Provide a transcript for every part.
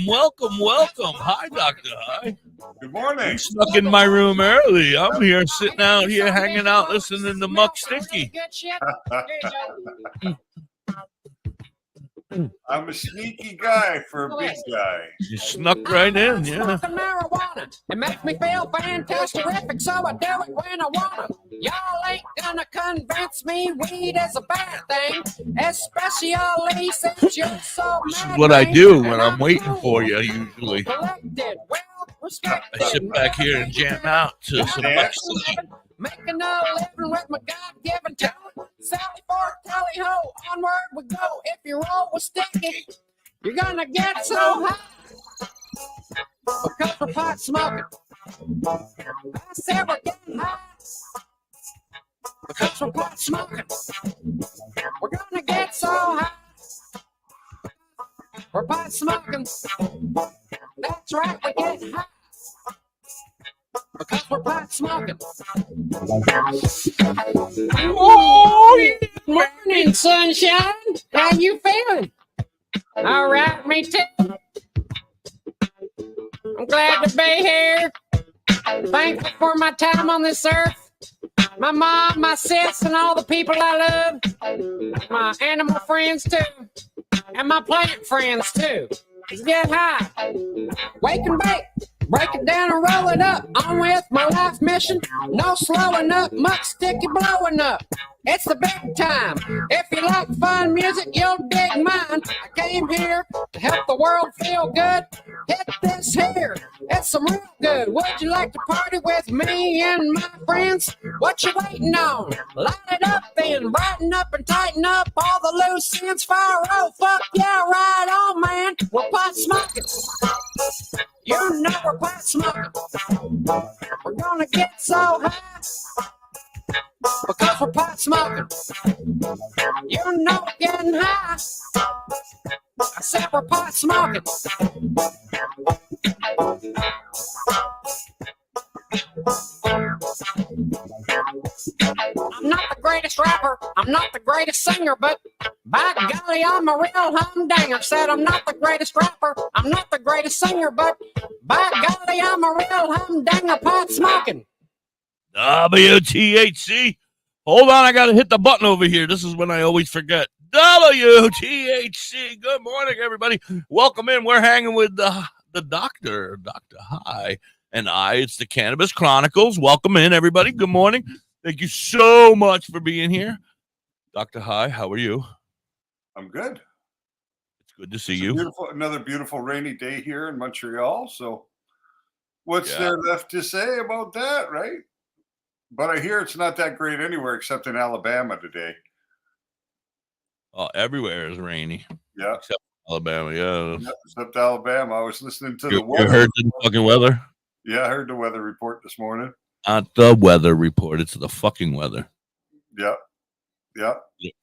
welcome. Hi, Dr. High. Good morning. You snuck in my room early. I'm here sitting out here, hanging out, listening to Muck Sticky. I'm a sneaky guy for a big guy. You snuck right in, yeah. Marijuana. It makes me feel fantastic, so I do it when I wanna. Y'all ain't gonna convince me weed is a bad thing, especially since you're so This is mad. what I do when I'm waiting for you, usually. Collected, well respected. I sit back here and jam out to some Muck Sticky. Making a living with my God-given talent. Sally Fort, tally ho, onward we go. If you roll with sticky, you're gonna get so high. Because we're pot smoking. I said we're getting high. Because we're pot smoking. We're gonna get so high. We're pot smoking. That's right, we get high. Because we're pot smoking. Oh, yeah. Morning, sunshine. How you feeling? All right, me too. I'm glad to be here. Thankful for my time on this earth. My mom, my sis, and all the people I love. My animal friends too. And my plant friends too. Let's get high. Wake and bake. Break it down and roll it up. On with my life mission. No slowing up. Muck sticky blowing up. It's the big time. If you like fun music, you'll dig mine. I came here to help the world feel good. Hit this here. It's some real good. Would you like to party with me and my friends? What you waiting on? Light it up then. Brighten up and tighten up all the loose ends. Fire, oh, fuck yeah, right on, man. We're pot smoking. You know we're pot smoking. We're gonna get so high. Because we're pot smoking. You know we're getting high. I said we're pot smoking. I'm not the greatest rapper, I'm not the greatest singer, but by golly, I'm a real humdinger. Said I'm not the greatest rapper, I'm not the greatest singer, but by golly, I'm a real humdinger. Pot smoking. WTHC. Hold on, I got to hit the button over here. This is when I always forget. WTHC. Good morning, everybody. Welcome in. We're hanging with the doctor, Dr. High, and it's the Cannabis Chronicles. Welcome in, everybody. Good morning. Thank you so much for being here. Dr. High, how are you? I'm good. It's good to see you. Another beautiful rainy day here in Montreal. So what's there left to say about that, right? But I hear it's not that great anywhere except in Alabama today. Oh, everywhere is rainy. Yeah. Except Alabama, yeah. Except Alabama. I was listening to the weather. You heard the fucking weather? Yeah, I heard the weather report this morning. Not the weather report. It's the fucking weather. Yeah. Yeah.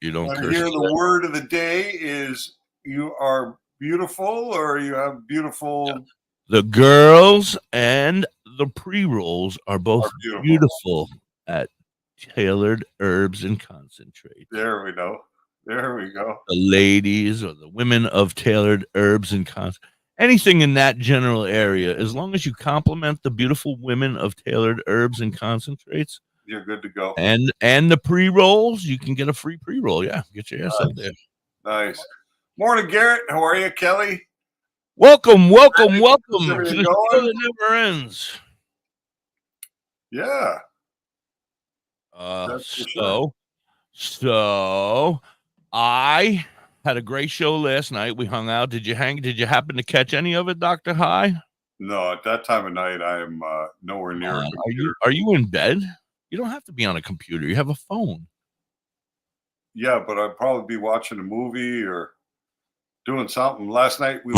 You don't curse. Here the word of the day is you are beautiful or you have beautiful... Yeah. The girls and the pre-rolls are both beautiful at Tailored Herbs and Concentrate. There we go. There we go. The ladies or the women of Tailored Herbs and Concentrate. Anything in that general area, as long as you compliment the beautiful women of Tailored Herbs and Concentrates, you're good to go. And the pre-rolls, you can get a free pre-roll. Yeah, get your ass up there. Nice. Morning, Garrett. How are you, Kelly? Welcome to the show that never ends. Yeah. So I had a great show last night. We hung out. Did you happen to catch any of it, Dr. High? No, at that time of night, I am nowhere near a computer. Are you in bed? You don't have to be on a computer. You have a phone. Yeah, but I'd probably be watching a movie or doing something. Last night we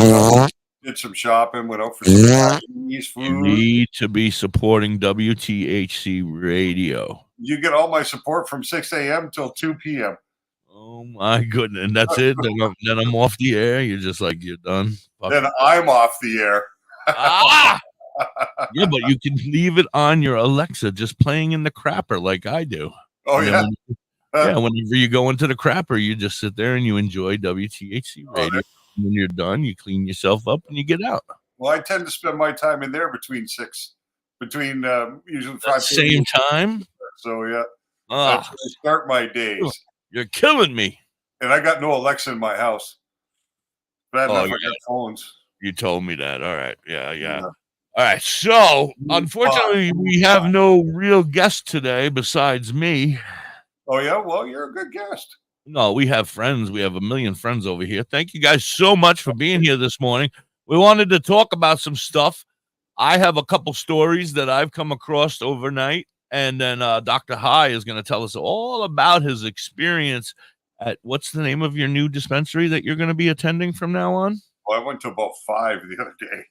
did some shopping, went out for some Chinese food. You need to be supporting WTHC radio. You get all my support from 6 a.m. till 2 p.m. Oh my goodness. And that's it. Then I'm off the air. You're just like, you're done. Then I'm off the air. Yeah, but you can leave it on your Alexa just playing in the crapper like I do. Oh, yeah. Whenever you go into the crapper, you just sit there and you enjoy WTHC radio. When you're done, you clean yourself up and you get out. Well, I tend to spend my time in there between usually At the 5:30. same time. So yeah, that's Ah, when I start my days. you're killing me. And I got no Alexa in my house. Bad enough I yeah. got phones. You told me that. All right. Yeah. Yeah. All right. So, unfortunately, we have no real guest today besides me. Oh, yeah? Well, you're a good guest. No, we have friends. We have a million friends over here. Thank you guys so much for being here this morning. We wanted to talk about some stuff. I have a couple stories that I've come across overnight, and then DoktorHigh is going to tell us all about his experience at what's the name of your new dispensary that you're going to be attending from now on? Well, I went to about 5 the other day.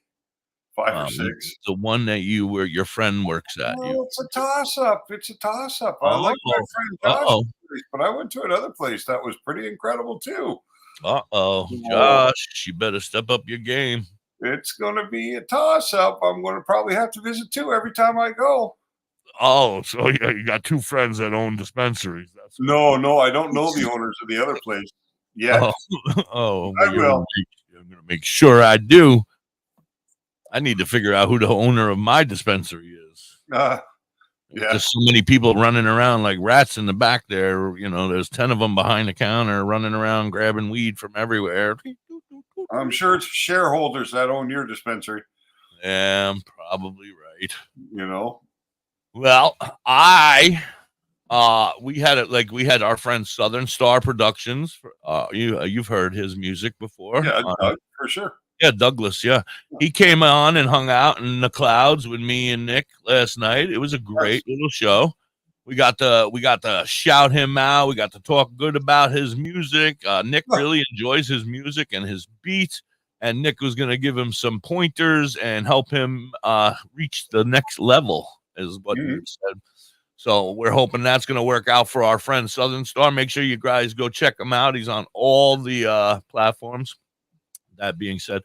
5 or 6. The one that your friend works at. Well, it's a toss-up. I like my friend Josh, but I went to another place that was pretty incredible too. Josh, you better step up your game. It's going to be a toss-up. I'm going to probably have to visit 2 every time I go. Oh, so yeah, you got 2 friends that own dispensaries. No, I don't know the owners of the other place yet. I will. I'm going to make sure I do. I need to figure out who the owner of my dispensary is. Yeah. There's so many people running around like rats in the back there. You know, there's 10 of them behind the counter running around grabbing weed from everywhere. I'm sure it's shareholders that own your dispensary. Yeah, I'm probably right. You know. Well, we had our friend Southern Star Productions. You've heard his music before. Yeah, for sure. Yeah, Douglas. Yeah, he came on and hung out in the clouds with me and Nick last night. It was a great little show. We got to shout him out. We got to talk good about his music. Nick really enjoys his music and his beats, and Nick was going to give him some pointers and help him reach the next level, is what he said. So we're hoping that's going to work out for our friend Southern Star. Make sure you guys go check him out. He's on all the platforms. That being said,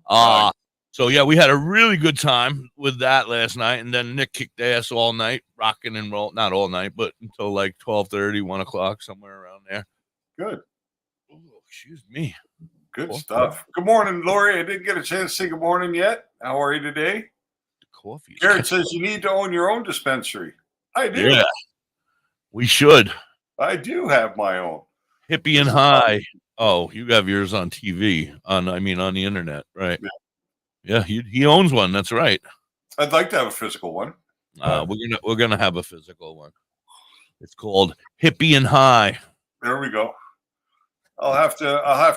so yeah, we had a really good time with that last night, and then Nick kicked ass all night, rocking and roll. Not all night, but until like 12:30, 1 o'clock, somewhere around there. Good. Oh, excuse me. Good stuff. Good morning, Lori. I didn't get a chance to say good morning yet. How are you today? Coffee. Garrett says you need to own your own dispensary. I do. Yeah, we should. I do have my own. Hippie and High. Oh, you have yours on TV, on the internet, right? Yeah, he owns one. That's right. I'd like to have a physical one. We're gonna have a physical one. It's called Hippie and High. There we go. I'll have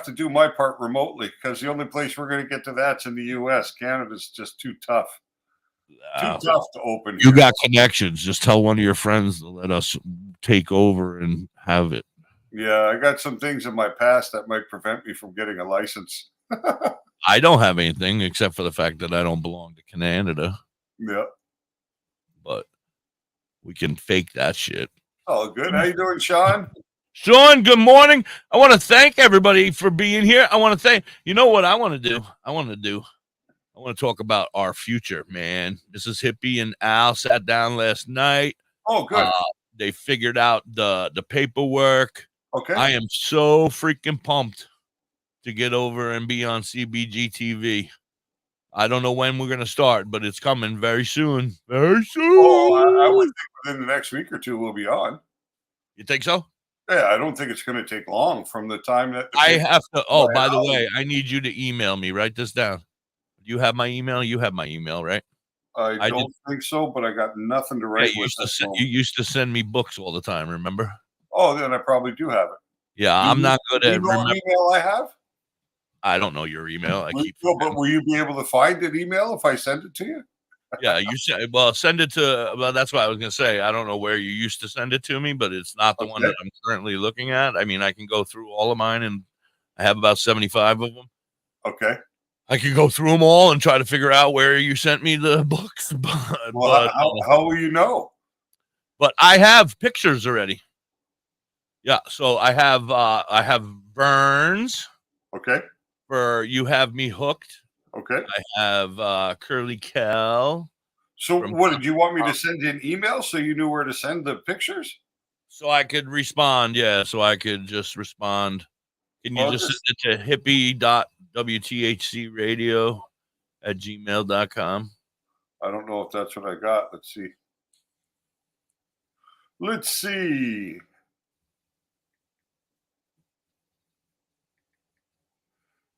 to do my part remotely because the only place we're going to get to that's in the U.S. Canada's just too tough. Too tough to open. You got connections. Just tell one of your friends to let us take over and have it. Yeah, I got some things in my past that might prevent me from getting a license. I don't have anything except for the fact that I don't belong to Canada. Yeah. But we can fake that shit. Oh, good. How you doing, Sean? Sean, good morning. I want to thank everybody for being here. I want to thank, you know what I want to do? I want to talk about our future, man. Mrs. Hippie and Al sat down last night. Oh, good. They figured out the paperwork. Okay. I am so freaking pumped to get over and be on CBG TV. I don't know when we're going to start, but it's coming very soon. Very soon. Oh, I would think within the next week or 2 we'll be on. You think so? Yeah, I don't think it's going to take long from the time that I have to. Oh, by the way, I need you to email me. Write this down. Do you have my email? You have my email, right? I don't think so, but I got nothing to write with. You used to send me books all the time, remember? Oh, then I probably do have it. Yeah, I'm not good at remembering. Email I have? I don't know your email. But will you be able to find an email if I send it to you? Yeah, you said. Well, send it to. Well, that's what I was gonna say. I don't know where you used to send it to me, but it's not the one that I'm currently looking at. I mean, I can go through all of mine, and I have about 75 of them. Okay. I could go through them all and try to figure out where you sent me the books. How will you know? But I have pictures already. Yeah, so I have Burns. Okay. For You Have Me Hooked. Okay. I have Curly Kel. So what did you want me to send you an email so you knew where to send the pictures? So I could respond, yeah. So I could just respond. Can you just send it to WTHCradio@gmail.com. I don't know if that's what I got. Let's see. Let's see.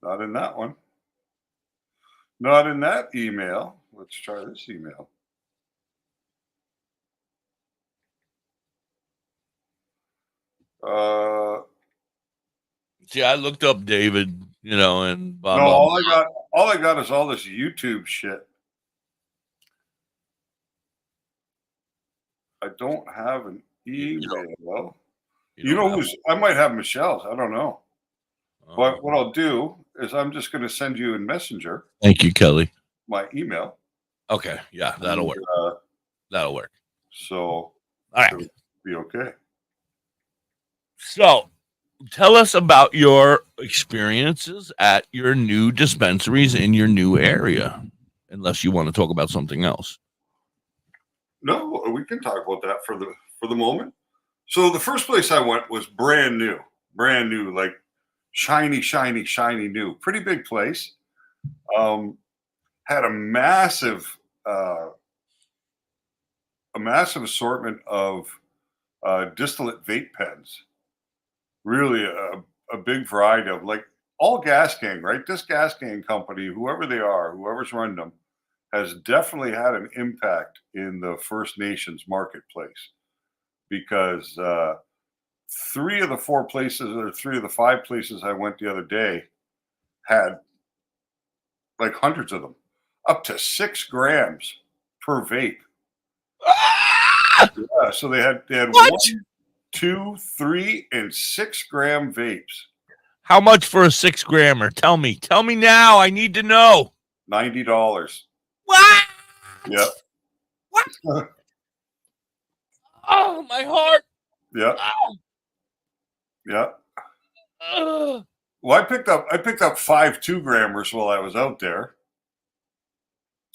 Not in that one. Not in that email. Let's try this email. See, I looked up David, and blah, No, blah, all I got is all this YouTube shit. I don't have an email. You know who's? I might have Michelle's. I don't know. But what I'll do is I'm just going to send you in Messenger. Thank you, Kelly. My email. Okay, yeah, that'll work. That'll work. So, all right, it'll be okay. So, tell us about your experiences at your new dispensaries in your new area, unless you want to talk about something else. No, we can talk about that for the moment. So the first place I went was brand new, like shiny new. Pretty big place. Had a massive assortment of distillate vape pens. Really a big variety of, like, all gas gang, right? This gas gang company, whoever they are, whoever's running them, has definitely had an impact in the First Nations marketplace, because 3 of the 4 places, or 3 of the 5 places I went the other day, had like hundreds of them, up to 6 grams per vape. Yeah, so they had What? 1, 2, 3, and 6 gram vapes. How much for a 6 grammer? Tell me now. I need to know. $90. What? Yep. What? Oh, my heart. Yep. Oh. Yep. Oh. Well, I picked up 5 2-grammers while I was out there,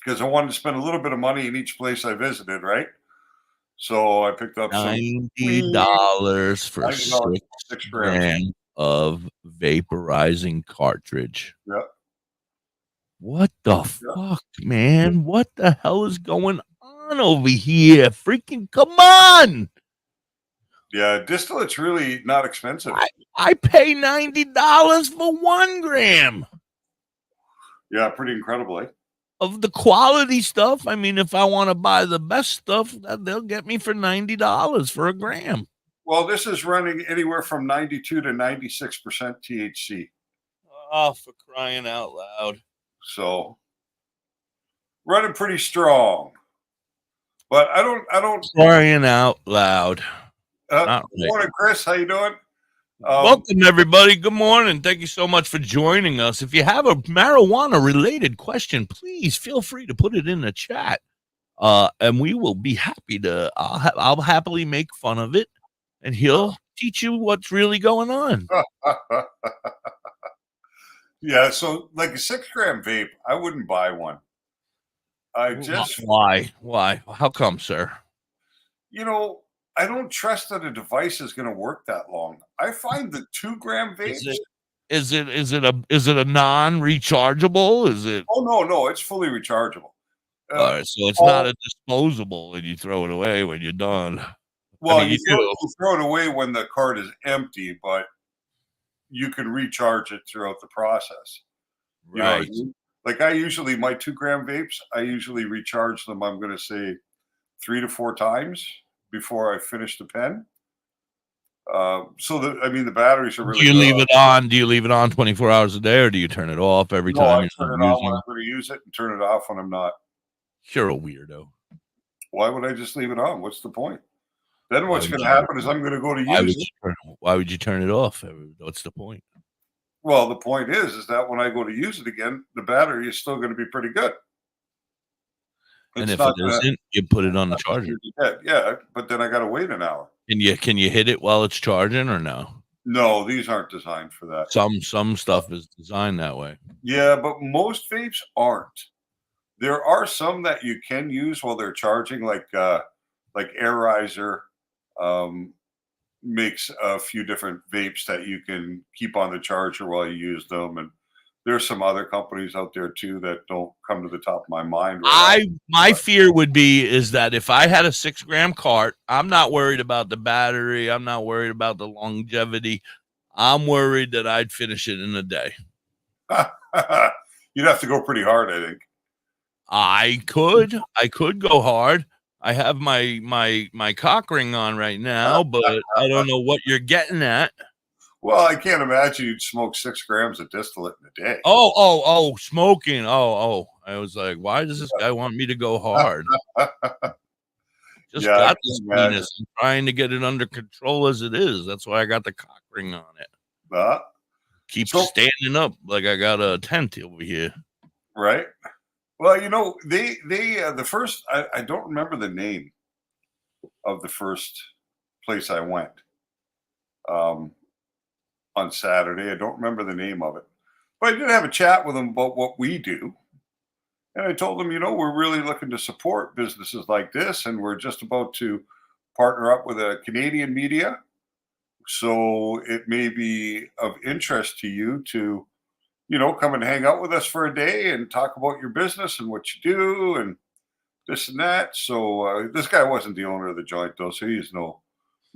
because I wanted to spend a little bit of money in each place I visited, right? So I picked up $90 for 6 grams of vaporizing cartridge. Yep. What the fuck, man? What the hell is going on over here? Freaking come on! Yeah, distillate's really not expensive. I pay $90 for 1 gram. Yeah, pretty incredible, eh? Of the quality stuff. I mean, if I want to buy the best stuff, they'll get me for $90 for a gram. Well, this is running anywhere from 92 to 96% THC. Oh, for crying out loud. So running pretty strong. But I don't crying out loud. Good morning, Chris. How you doing? Welcome, everybody. Good morning. Thank you so much for joining us. If you have a marijuana-related question, please feel free to put it in the chat, and we will be happy to. I'll happily make fun of it, and he'll teach you what's really going on. Yeah, so like a 6 gram vape, I wouldn't buy one. Why? How come, sir? I don't trust that a device is going to work that long. I find the 2 gram vapes. Is it a non-rechargeable? Is it? Oh no, it's fully rechargeable. All right, so it's not a disposable and you throw it away when you're done. Well, you throw it away when the cart is empty, but you can recharge it throughout the process. Right. Like my 2 gram vapes, I usually recharge them, I'm going to say 3 to 4 times before I finish the pen. The batteries are really Do you leave it on 24 hours a day, or do you turn it off every time? I turn it on when I'm going to use it and turn it off when I'm not. You're a weirdo. Why would I just leave it on? What's the point? Then what's going to happen is I'm going to go to use it. Why would you turn it off? What's the point? Well, the point is that when I go to use it again, the battery is still going to be pretty good. And if it isn't, you put it on the charger. Yeah, but then I got to wait an hour. Can you hit it while it's charging or no? No, these aren't designed for that. Some stuff is designed that way. Yeah, but most vapes aren't. There are some that you can use while they're charging, like Airizer makes a few different vapes that you can keep on the charger while you use them, and There's some other companies out there too that don't come to the top of my mind. Right my fear would be is that if I had a 6 gram cart, I'm not worried about the battery. I'm not worried about the longevity. I'm worried that I'd finish it in a day. You'd have to go pretty hard, I think. I could go hard. I have my cock ring on right now, but I don't know what you're getting at. Well, I can't imagine you'd smoke 6 grams of distillate in a day. Oh, smoking. Oh. I was like, why does this guy want me to go hard? Just Yeah, got this penis. I'm trying to get it under control as it is. That's why I got the cock ring on it. Keep standing up like I got a tent over here. Right. Well, you know, they the first, I don't remember the name of the first place I went on Saturday. I don't remember the name of it, but I did have a chat with them about what we do. And I told them, you know, we're really looking to support businesses like this, and we're just about to partner up with a Canadian media. So it may be of interest to you to, you know, come and hang out with us for a day and talk about your business and what you do and this and that. So this guy wasn't the owner of the joint, though, so he's no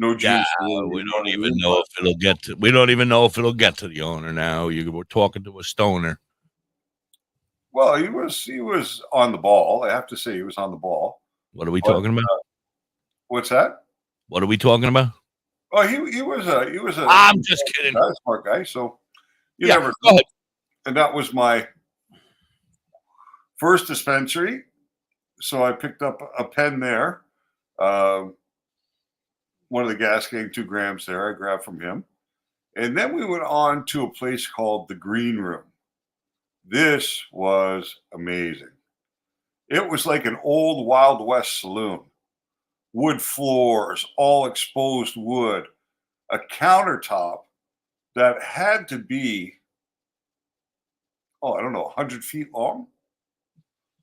juice. Yeah, we don't even know if it'll get to. We don't even know if it'll get to the owner now. We're talking to a stoner. Well, he was on the ball. I have to say, he was on the ball. What are we talking about? What's that? What are we talking about? Oh, he was a. I'm just kidding. A smart guy. So you Yeah, never go ahead. And that was my first dispensary. So I picked up a pen there. One of the gas gang, 2 grams there. I grabbed from him. And then we went on to a place called the Green Room. This was amazing. It was like an old Wild West saloon. Wood floors, all exposed wood, a countertop that had to be, I don't know, 100 feet long?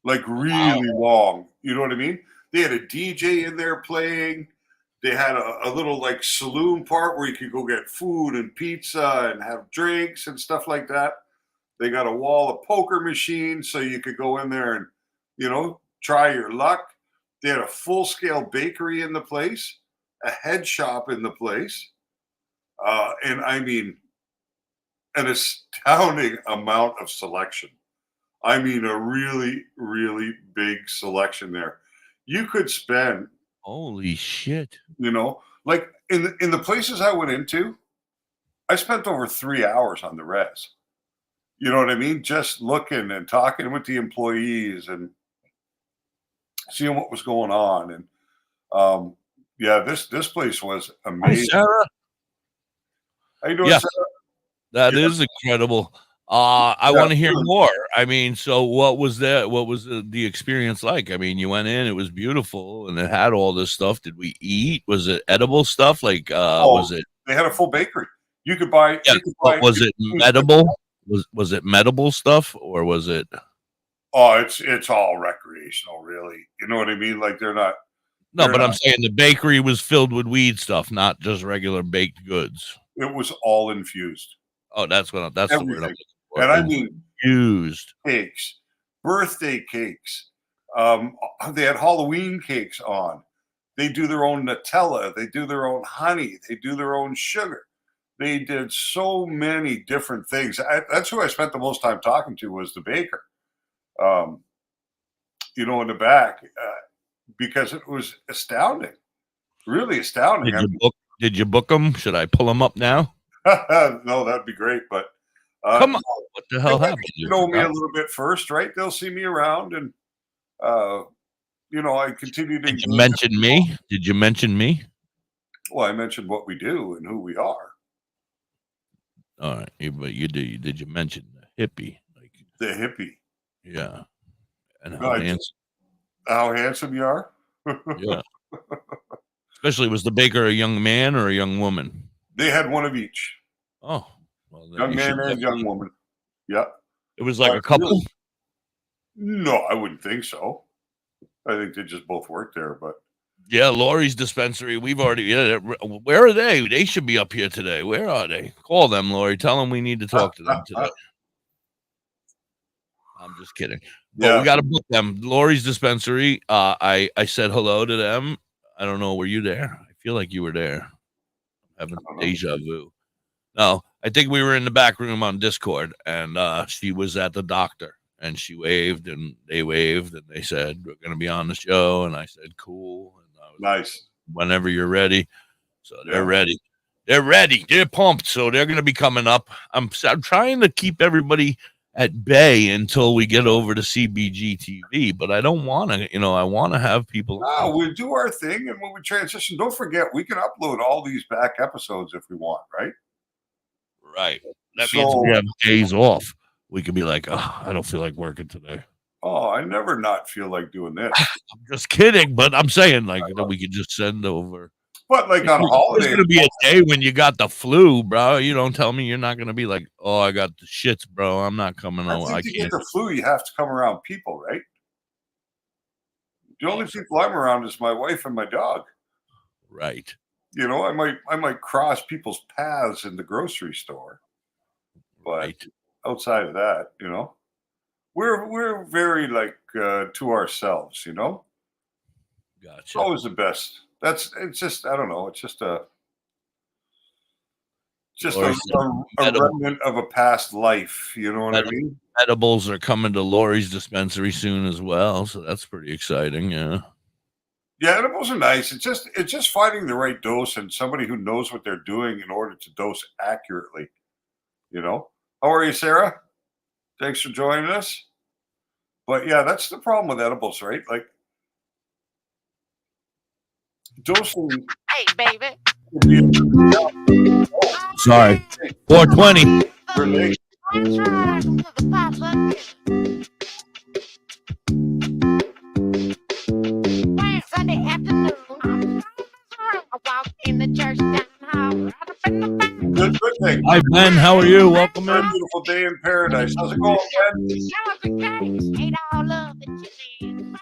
Like really long. You know what I mean? They had a DJ in there playing. They had a little like saloon part where you could go get food and pizza and have drinks and stuff like that. They got a wall of poker machines so you could go in there and, you know, try your luck. They had a full-scale bakery in the place, a head shop in the place. And I mean, an astounding amount of selection. I mean, a really, really big selection there. You could spend, holy shit, you know, like in the places I went into, I spent over 3 hours on the res. You know what I mean? Just looking and talking with the employees and seeing what was going on. And yeah, this place was amazing. Hi, Sarah. How you doing, Yeah, Sarah? that is incredible. I want to hear more. I mean, so what was that? What was the experience like? I mean, you went in, it was beautiful, and it had all this stuff. Did we eat? Was it edible stuff? Like, was it? They had a full bakery. You could buy. Yeah, you could buy was it medible? Was it medible stuff, or was it? Oh, it's all recreational, really. You know what I mean? Like they're not. No, but I'm saying the bakery was filled with weed stuff, not just regular baked goods. It was all infused. Oh, that's the word I'm looking for. And I mean, infused cakes, birthday cakes. They had Halloween cakes on. They do their own Nutella. They do their own honey. They do their own sugar. They did so many different things. That's who I spent the most time talking to was the baker. You know, in the back, because it was astounding, really astounding. Did you book them? Should I pull them up now? No, that'd be great. But come on, what the hell happened? You know me a little bit first, right? They'll see me around, and you know, I continue to. Did you mention me? Did you mention me? Well, I mentioned what we do and who we are. All right, but you do. Did you mention the hippie? Like the hippie? Yeah, and how handsome you are. Yeah. Especially, was the baker a young man or a young woman? They had one of each. Oh, well, young man and young woman. Yeah. It was like a couple? No, I wouldn't think so. I think they just both worked there, but. Yeah, Lori's dispensary. We've already. Where are they? They should be up here today. Where are they? Call them, Lori. Tell them we need to talk to them today. I'm just kidding. But we got to book them. Lori's dispensary. I said hello to them. I don't know. Were you there? I feel like you were there. Having deja vu. No, I think we were in the back room on Discord, and she was at the doctor, and she waved, and they waved, and they said, we're going to be on the show. And I said, cool. And I was nice. Whenever you're ready. So they're ready. They're ready. They're pumped. So they're going to be coming up. I'm trying to keep everybody at bay until we get over to CBG TV, but I don't want to, I want to have people. No, we do our thing, and when we transition, don't forget, we can upload all these back episodes if we want, right? Right. That means we have days off. We could be like, oh, I don't feel like working today. Oh, I never not feel like doing this. I'm just kidding, but I'm saying we could just send over. But like on holiday, there's going to be a day when you got the flu, bro. You don't tell me you're not going to be like, oh, I got the shits, bro. I'm not coming over. To get the flu, you have to come around people, right? The only people I'm around is my wife and my dog. Right. I might cross people's paths in the grocery store, but outside of that, we're very like to ourselves, Gotcha. It's always the best. It's just I don't know. It's just a remnant of a past life. You know what I mean? Edibles are coming to Lori's dispensary soon as well, so that's pretty exciting. Yeah. Yeah, edibles are nice. It's just finding the right dose and somebody who knows what they're doing in order to dose accurately. How are you, Sarah? Thanks for joining us. But yeah, that's the problem with edibles, right? Like dosing. Hey, baby. Sorry. 420. Sunday afternoon, I walk in the church down hall. Good thing. Hi, Ben. How are you? Welcome in. Beautiful day in paradise. How's it going, Ben? Ate all of the chicken.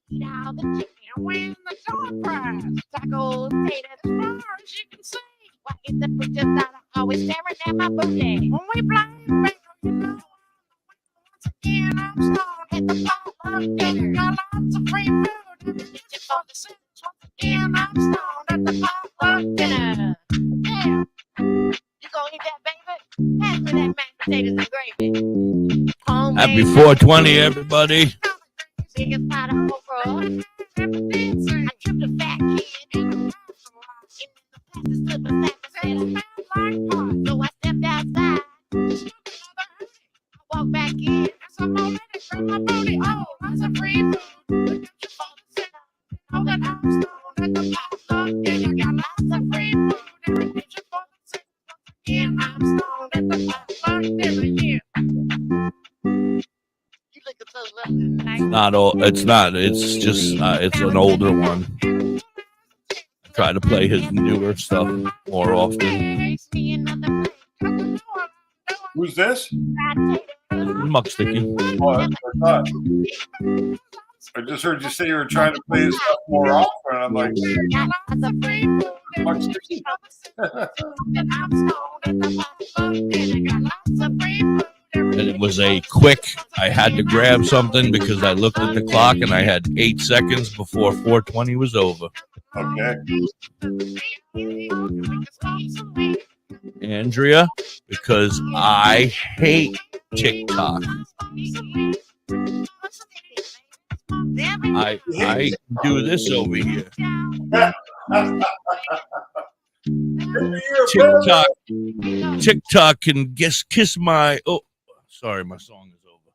Eat all the chicken. Win the door prize. Tacos, potatoes, as far as you can see. Why is the preacher's daughter always staring at my booty? When we play bingo, once again I'm stoned at the potluck dinner. Got lots of free food. Get you for the cents. Once again I'm stoned at the potluck dinner. Yeah. You gonna eat that, baby? Pass me that mashed potatoes and gravy. Happy 420, everybody. Biggest pot of okra. I tripped a fat kid. So I stepped outside. I walked back in. I'm already from my booty. Oh, that's a free food. Oh, that I'm stoned at the potluck. Yeah, you got lots of free food. Every picture for the six. Again, I'm stoned at the potluck. Yeah. You look so lovely. It's not. It's just. It's an older one. Try to play his newer stuff more often. Who's this? Muck Sticky. Oh, I just heard you say you were trying to play his stuff more often. I'm like, Muck Sticky. And it was a quick. I had to grab something because I looked at the clock and I had 8 seconds before 420 was over. Okay. Andrea, because I hate TikTok. I do this over here. TikTok can kiss my. Oh, sorry, my song is over.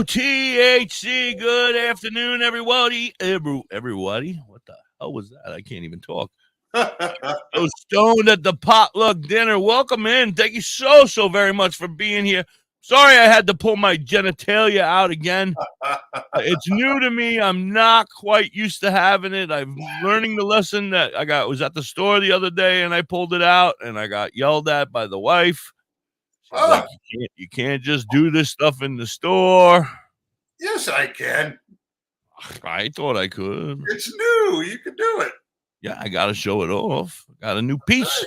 WTHC. Good afternoon, everybody. Everybody. What the hell was that? I can't even talk. So stoned at the potluck dinner. Welcome in. Thank you so very much for being here. Sorry I had to pull my genitalia out again. It's new to me. I'm not quite used to having it. I'm learning the lesson that I was at the store the other day and I pulled it out and I got yelled at by the wife. Like, you can't just do this stuff in the store. Yes, I can. I thought I could. It's new. You can do it. Yeah, I got to show it off. I got a new piece.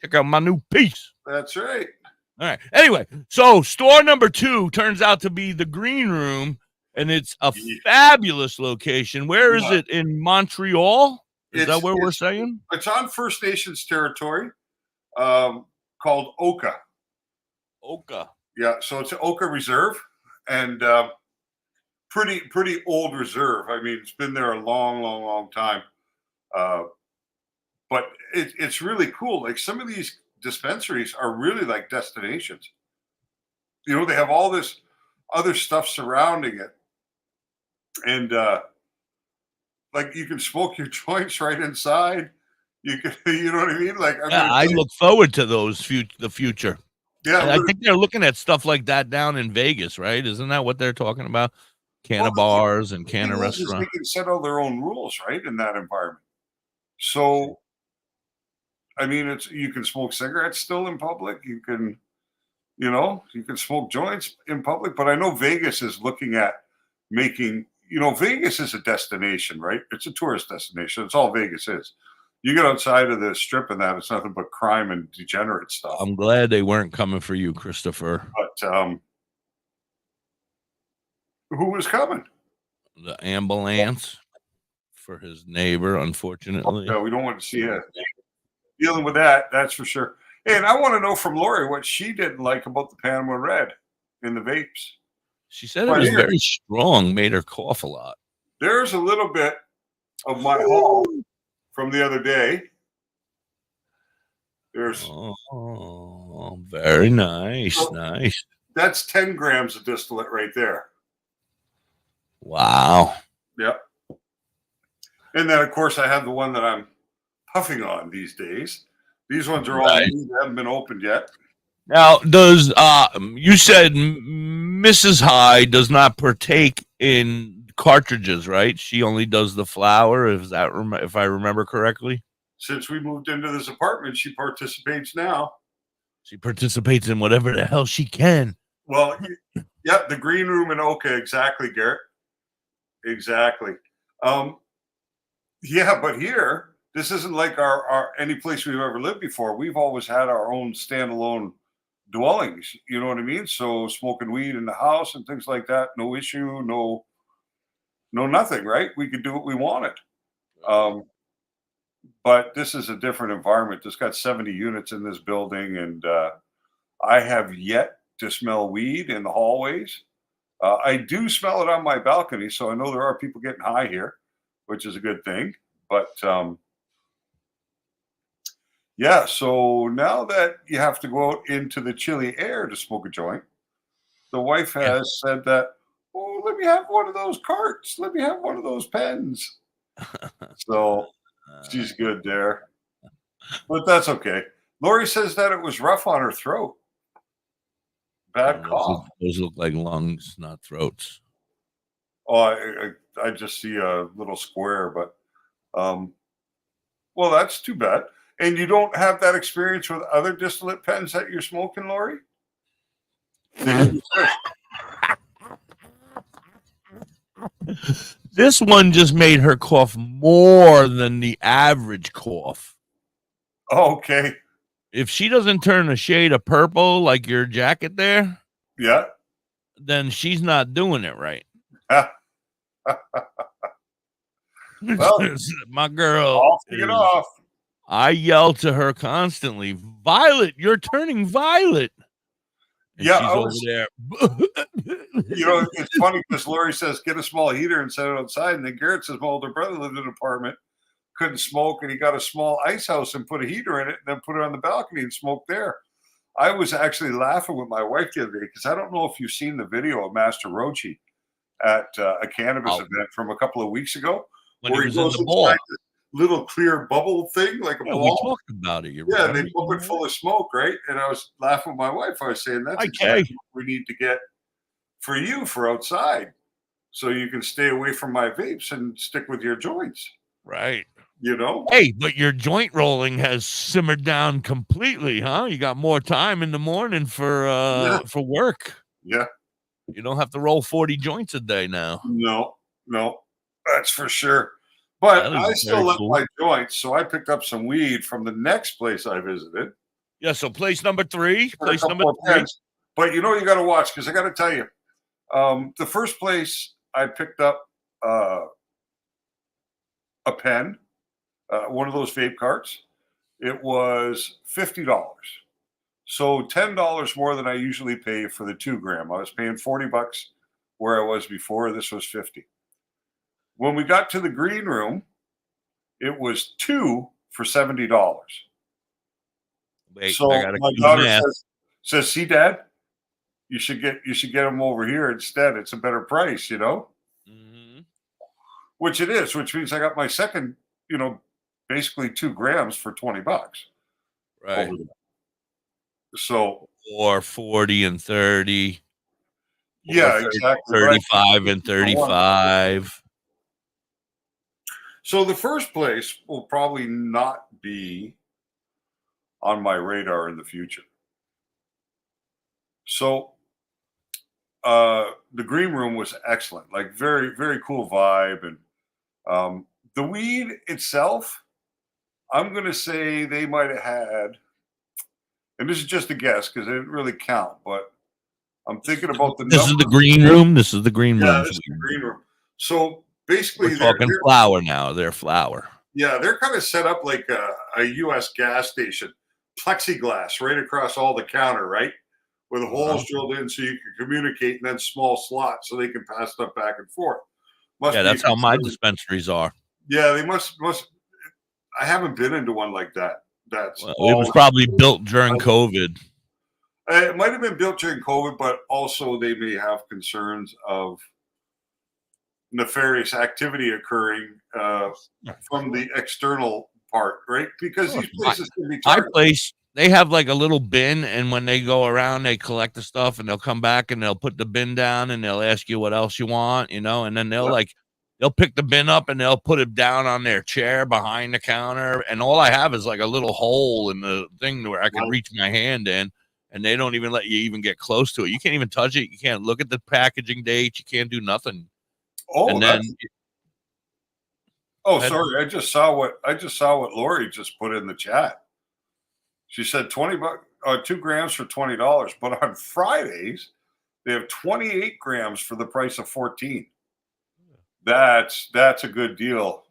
Check out my new piece. That's right. All right. Anyway, so store number 2 turns out to be the green room, and it's a fabulous location. Where is it? In Montreal? Is that where we're saying? It's on First Nations territory, called Oka. Oka. Yeah, so it's an Oka Reserve, and pretty old reserve. I mean, it's been there a long time. But it's really cool. Like, some of these dispensaries are really like destinations. You know, they have all this other stuff surrounding it, and like, you can smoke your joints right inside. You can, you know what I mean? Like, I look forward to those the future. Yeah, I think they're looking at stuff like that down in Vegas, right? Isn't that what they're talking about? Canna bars and canna restaurants. They can set all their own rules, right, in that environment. So, I mean, you can smoke cigarettes still in public. You can, you can smoke joints in public. But I know Vegas is looking at making, Vegas is a destination, right? It's a tourist destination. It's all Vegas is. You get outside of the strip and that, it's nothing but crime and degenerate stuff. I'm glad they weren't coming for you, Christopher. But who was coming? The ambulance for his neighbor, unfortunately. Yeah, we don't want to see it. Dealing with that, that's for sure. Hey, and I want to know from Lori what she didn't like about the Panama Red in the vapes. She said it was very strong, made her cough a lot. There's a little bit of my haul from the other day. There's very nice, nice. That's 10 grams of distillate right there. Wow. Yep. And then, of course, I have the one that I'm puffing on these days. These ones are all new, they haven't been opened yet. Now, does you said Mrs. High does not partake in cartridges, right? She only does the flower. If I remember correctly? Since we moved into this apartment, she participates now. She participates in whatever the hell she can. Well, yeah, the green room in Oka, exactly, Garrett. Exactly. Yeah, but here, this isn't like our any place we've ever lived before. We've always had our own standalone dwellings. You know what I mean? So smoking weed in the house and things like that, no issue, no nothing, right? We could do what we wanted. But this is a different environment. It's got 70 units in this building, and I have yet to smell weed in the hallways. I do smell it on my balcony, so I know there are people getting high here, which is a good thing. But yeah, so now that you have to go out into the chilly air to smoke a joint, the wife has said that, oh, let me have one of those carts. Let me have one of those pens. So she's good there. But that's okay. Lori says that it was rough on her throat. Bad cough. Those look like lungs, not throats. Oh, I just see a little square, but well, that's too bad. And you don't have that experience with other distillate pens that you're smoking, Lori? This one just made her cough more than the average cough. Okay. If she doesn't turn a shade of purple like your jacket there, yeah, then she's not doing it right. Well, my girl. I'll take it off. I yell to her constantly, Violet, you're turning violet. And yeah, she's over there. You know, it's funny because Lori says, get a small heater and set it outside. And then Garrett says, my older brother lived in an apartment, couldn't smoke, and he got a small ice house and put a heater in it and then put it on the balcony and smoked there. I was actually laughing with my wife the other day because I don't know if you've seen the video of Master Rochi at a cannabis event from a couple of weeks ago. When he was in the ball. Little clear bubble thing, like a ball. We talked about it. Yeah, they pump it full of smoke, right? And I was laughing with my wife. I was saying, that's exactly what we need to get for you for outside. So you can stay away from my vapes and stick with your joints. Right. You know? Hey, but your joint rolling has simmered down completely, huh? You got more time in the morning for work. Yeah. You don't have to roll 40 joints a day now. No, that's for sure. But I still love my joints, so I picked up some weed from the next place I visited. Yeah, so place number 3. for a Place couple number of 3. pens. But you got to watch, because I got to tell you, the first place I picked up a pen, one of those vape carts, it was $50. So $10 more than I usually pay for the 2 gram. I was paying $40 where I was before. This was 50. When we got to the green room, it was 2 for $70. Wait, So I gotta my do daughter math. says, see, Dad, you should get them over here instead. It's a better price, Mhm. which it is, which means I got my second, basically 2 grams for $20 Right. over there. So Or 40 and 30. yeah, 30, exactly. 35 and 35. So the first place will probably not be on my radar in the future. So the green room was excellent, like very, very cool vibe. And the weed itself, I'm going to say they might have had, and this is just a guess because it didn't really count, but I'm thinking about the This is number. the green room. This is the green room. This is the green room. So basically, We're talking flour now. They're flour. they're kind of set up like a U.S. gas station, plexiglass right across all the counter, right? With holes drilled in so you can communicate, and then small slots so they can pass stuff back and forth. Yeah, that's how my dispensaries are. Yeah, they must. I haven't been into one like that. It was probably built during COVID. It might have been built during COVID, but also they may have concerns of nefarious activity occurring from the external part, right? Because these places can be my targeted. place, they have like a little bin, and when they go around, they collect the stuff, and they'll come back and they'll put the bin down, and they'll ask you what else you want, and then they'll pick the bin up and they'll put it down on their chair behind the counter, and all I have is like a little hole in the thing where I can reach my hand in, and they don't even let you even get close to it. You can't even touch it. You can't look at the packaging date. You can't do nothing. Oh, and then sorry. I just saw what Lori just put in the chat. She said $20, 2 grams for $20, but on Fridays they have 28 grams for the price of 14. That's a good deal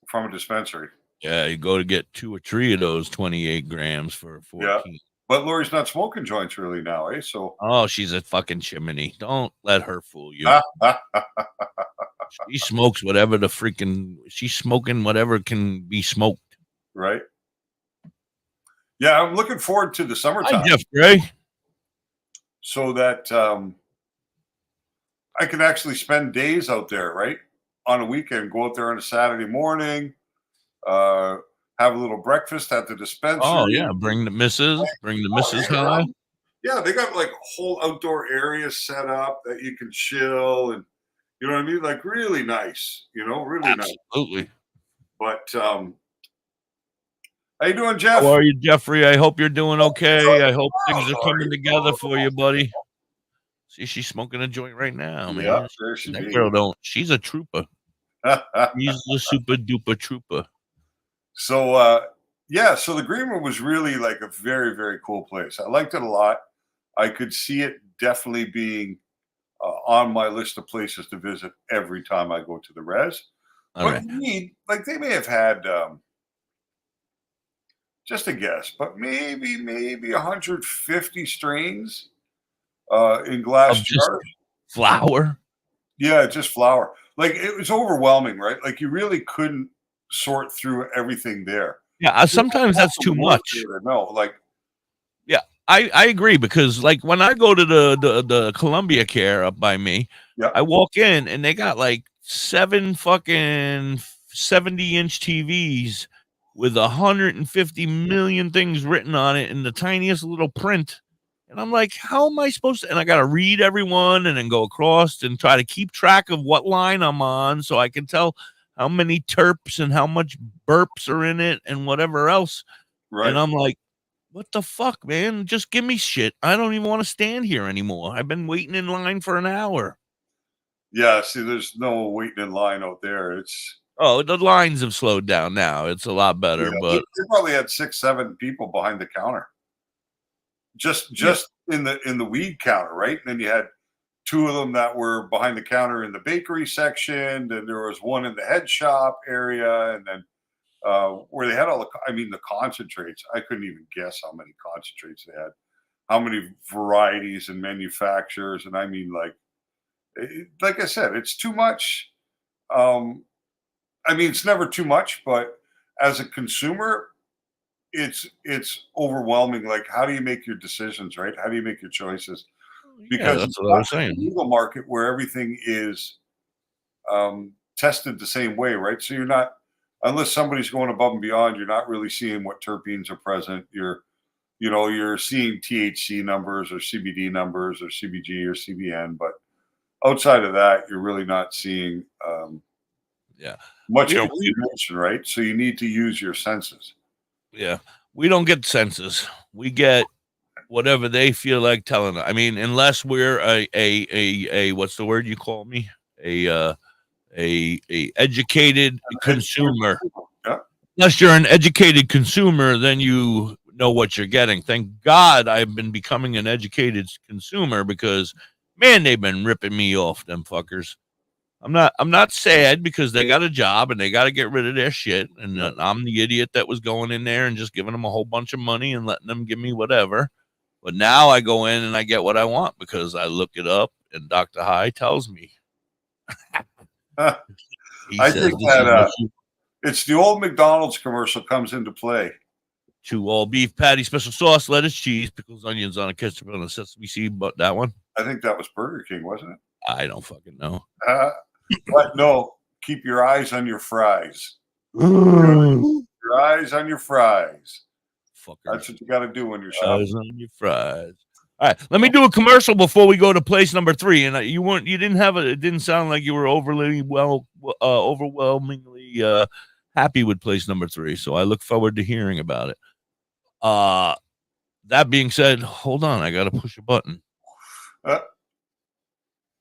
from a dispensary. Yeah, you go to get 2 or 3 of those 28 grams for 14. Yeah, but Lori's not smoking joints really now, eh? So she's a fucking chimney. Don't let her fool you. She smokes whatever she's smoking whatever can be smoked. Right. Yeah, I'm looking forward to the summertime. Hi, Jeff Gray. So that I can actually spend days out there, right? On a weekend, go out there on a Saturday morning, have a little breakfast at the dispensary. Oh, yeah. Bring the missus high. Yeah, they got like whole outdoor areas set up that you can chill, and you know what I mean? Like really nice, really nice. Absolutely. But how you doing, Jeff? How are you, Jeffrey? I hope you're doing okay. I hope things are coming together for you, buddy. See, she's smoking a joint right now, man. Yeah, there she that be. girl she's a trooper. She's a super duper trooper. So so the green room was really like a very, very cool place. I liked it a lot. I could see it definitely being on my list of places to visit every time I go to the res. But they may have had just a guess, but maybe 150 strains in glass jars. Flour? Yeah, just flour. Like it was overwhelming, right? Like you really couldn't sort through everything there. Yeah, sometimes that's too much. No, yeah, I agree, because like when I go to the Columbia Care up by me, I walk in and they got like 7 fucking 70-inch TVs with 150 million things written on it in the tiniest little print. And I'm like, how am I supposed to? And I got to read everyone and then go across and try to keep track of what line I'm on so I can tell how many terps and how much burps are in it and whatever else. Right. And I'm like, what the fuck, man? Just give me shit. I don't even want to stand here anymore. I've been waiting in line for an hour. Yeah, see, there's no waiting in line out there. It's Oh, the lines have slowed down now. It's a lot better, but they probably had 6, 7 people behind the counter. Just in the weed counter, right? And then you had 2 of them that were behind the counter in the bakery section. Then there was one in the head shop area, and then where they had the concentrates. I couldn't even guess how many concentrates they had, how many varieties and manufacturers. And I mean, like I said, it's too much. It's never too much, but as a consumer, it's overwhelming. Like, how do you make your decisions, right? How do you make your choices? Because that's what I was saying. Legal market where everything is tested the same way, right? So you're not, unless somebody's going above and beyond, you're not really seeing what terpenes are present. You're seeing THC numbers or CBD numbers or CBG or CBN, but outside of that, you're really not seeing much information, right? So you need to use your senses. Yeah, we don't get senses. We get whatever they feel like telling us. I mean, unless we're a what's the word you call me? A educated consumer. Yeah. Unless you're an educated consumer, then you know what you're getting. Thank God I've been becoming an educated consumer, because man, they've been ripping me off, them fuckers. I'm not sad, because they got a job and they got to get rid of their shit. And I'm the idiot that was going in there and just giving them a whole bunch of money and letting them give me whatever. But now I go in and I get what I want, because I look it up and DoktorHigh tells me. I think that it's the old McDonald's commercial comes into play. 2 all beef patty, special sauce, lettuce, cheese, pickles, onions on a ketchup and a sesame seed. But that one, I think that was Burger King, wasn't it? I don't fucking know. But no, keep your eyes on your fries. Your eyes on your fries. Fuckers. That's what you got to do when you're shopping. Eyes on your fries. All right, let me do a commercial before we go to place number 3. And it didn't sound like you were overwhelmingly happy with place number 3. So I look forward to hearing about it. That being said, hold on, I got to push a button.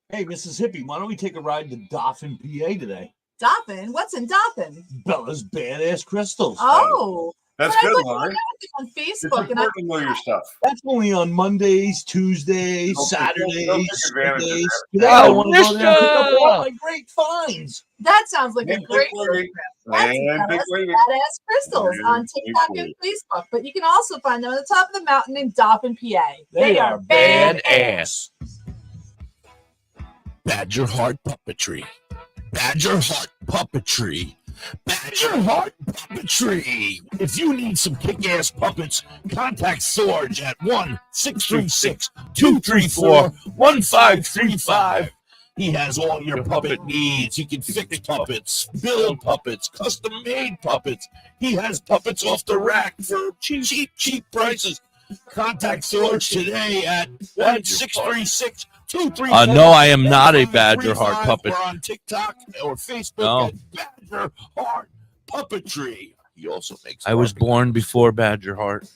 Hey, Mississippi, why don't we take a ride to Dauphin, PA today? Dauphin? What's in Dauphin? Bella's Badass Crystals. Oh. That's good, Laurie. On Facebook. It's important to know your stuff. That's only on Mondays, Tuesdays, Don't Saturdays, take advantage of Sundays. that. Today I want to go there and pick up all my great finds. That sounds like a And great Big Wavy. That's And Big Wavy. Badass Crystals And on Big TikTok Wavy. and Facebook. But you can also find them on the top of the mountain in Dauphin, PA. They are badass. Badger Heart Puppetry. Badger Heart Puppetry. Badger Heart Puppetry. If you need some kick-ass puppets, contact Sorge at 1-636-234-1535. He has all your puppet needs. He can fix puppets, build puppets, custom-made puppets. He has puppets off the rack for cheap prices. Contact Sorge today at 1-636-234-1535. No, I am not a Badger Heart puppet. We're on TikTok or Facebook No. at Badger Heart Puppetry. He also makes. I was born before Badger Heart.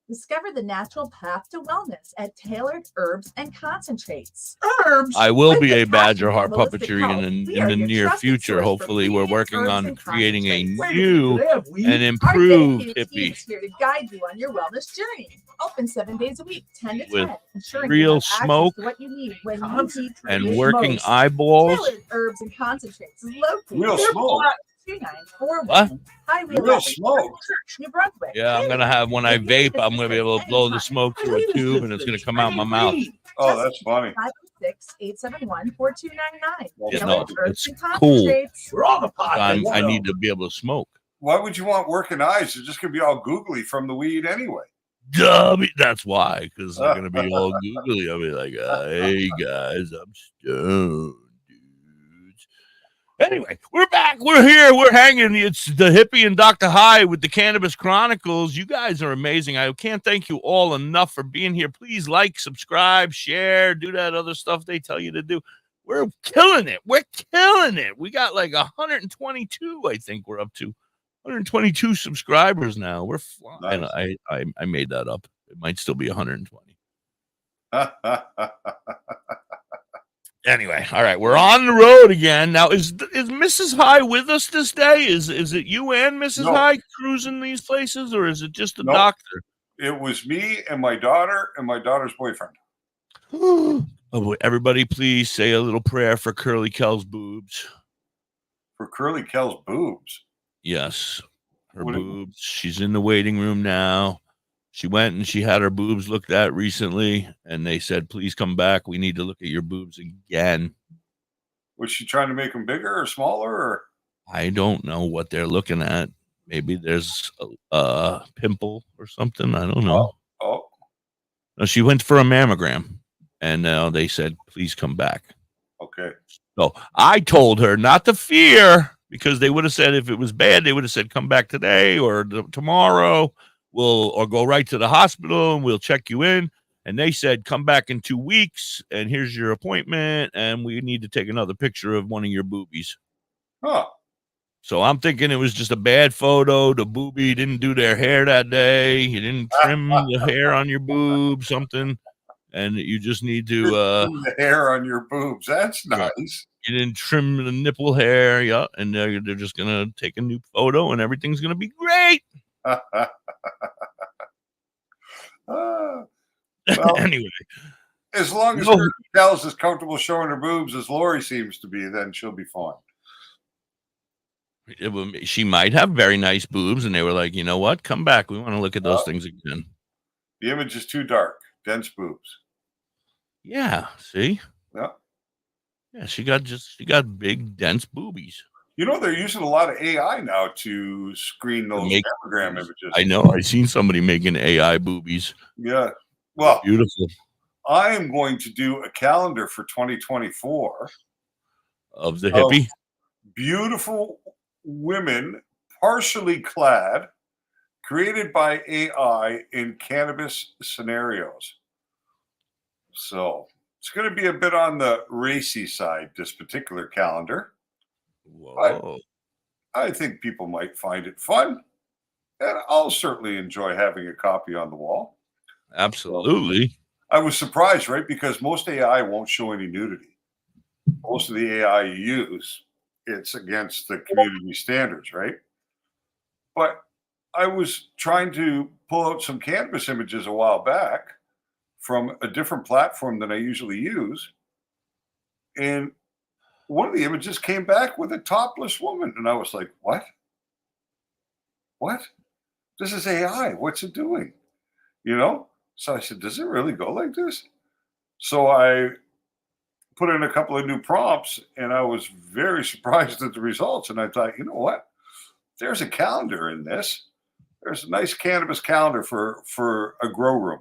Discover the natural path to wellness at Tailored Herbs and Concentrates. Herbs. I will with be the a Badger passion Heart for holistic puppetry health. in We the are your near trusted future. source for Hopefully, we're ingredients, working herbs, on and creating a concentrates. new and Our improved dedicated team hippie is here to guide you on your wellness journey. Open 7 days a week, 10 to With 10, ensuring real you have access smoke to what you need when you need and it working most. eyeballs. Tailored Herbs and Concentrates is located Real smoke. 2941 What? Highway Real 11, smoke. Church, New Brunswick. Yeah, I'm gonna have when I vape, I'm gonna be able to blow the smoke through a tube, and it's gonna come out my mouth. Oh, that's funny. 506-871-4299. Yeah, no, Tailored Herbs it's and cool. Concentrates. We're on the podcast. I need to be able to smoke. Why would you want working eyes? They're just going to be all googly from the weed anyway. That's why, because they're gonna be all googly. I'll be like, "Hey guys, I'm stoned, dudes." Anyway, we're back. We're here. We're hanging. It's Da.Hippie and DoktorHigh with the Cannabis Chronicles. You guys are amazing. I can't thank you all enough for being here. Please like, subscribe, share, do that other stuff they tell you to do. We're killing it. We're killing it. We got like 122. I think we're up to 122 subscribers now. We're flying. Nice. I made that up. It might still be 120. Anyway, all right, we're on the road again. Now, is Mrs. High with us this day? Is it you and Mrs. No. High cruising these places, or is it just the No. doctor? It was me and my daughter's boyfriend. Oh, everybody, please say a little prayer for Curly Kel's boobs. For Curly Kel's boobs. Yes, her What do you- boobs. She's in the waiting room now. She went and she had her boobs looked at recently, and they said, "Please come back. We need to look at your boobs again." Was she trying to make them bigger or smaller? Or I don't know what they're looking at. Maybe there's a pimple or something. I don't know. oh, No, she went for a mammogram, and they said, "Please come back." okay. So I told her not to fear, because they would have said if it was bad, they would have said, "Come back today or tomorrow. Or go right to the hospital and we'll check you in." And they said, "Come back in 2 weeks and here's your appointment. And we need to take another picture of one of your boobies." Huh. So I'm thinking it was just a bad photo. The boobie didn't do their hair that day. You didn't trim the hair on your boob, something. And you just need to, the hair on your boobs. That's Right. nice. you didn't trim the nipple hair. Yeah. And they're just going to take a new photo and everything's going to be great. Well, Anyway. as long as No. Curly Kel's as comfortable showing her boobs as Lori seems to be, then she'll be fine. She might have very nice boobs, and they were like, "You know what? Come back. We want to look at those things again." The image is too dark. Dense boobs. Yeah, see? Yeah. Yeah, she got big, dense boobies. You know, they're using a lot of AI now to screen those make mammogram images. I know. I seen somebody making AI boobies. Yeah. Well, Beautiful. I am going to do a calendar for 2024. Of the hippie. Beautiful women, partially clad, created by AI in cannabis scenarios. So it's going to be a bit on the racy side, this particular calendar. Whoa. I think people might find it fun, and I'll certainly enjoy having a copy on the wall. Absolutely. I was surprised, right? Because most AI won't show any nudity. Most of the AI you use, it's against the community standards, right? But I was trying to pull out some cannabis images a while back from a different platform than I usually use. And one of the images came back with a topless woman. And I was like, what? What? This is AI. What's it doing? You know? So I said, does it really go like this? So I put in a couple of new prompts, and I was very surprised at the results. And I thought, you know what? There's a calendar in this. There's a nice cannabis calendar for a grow room,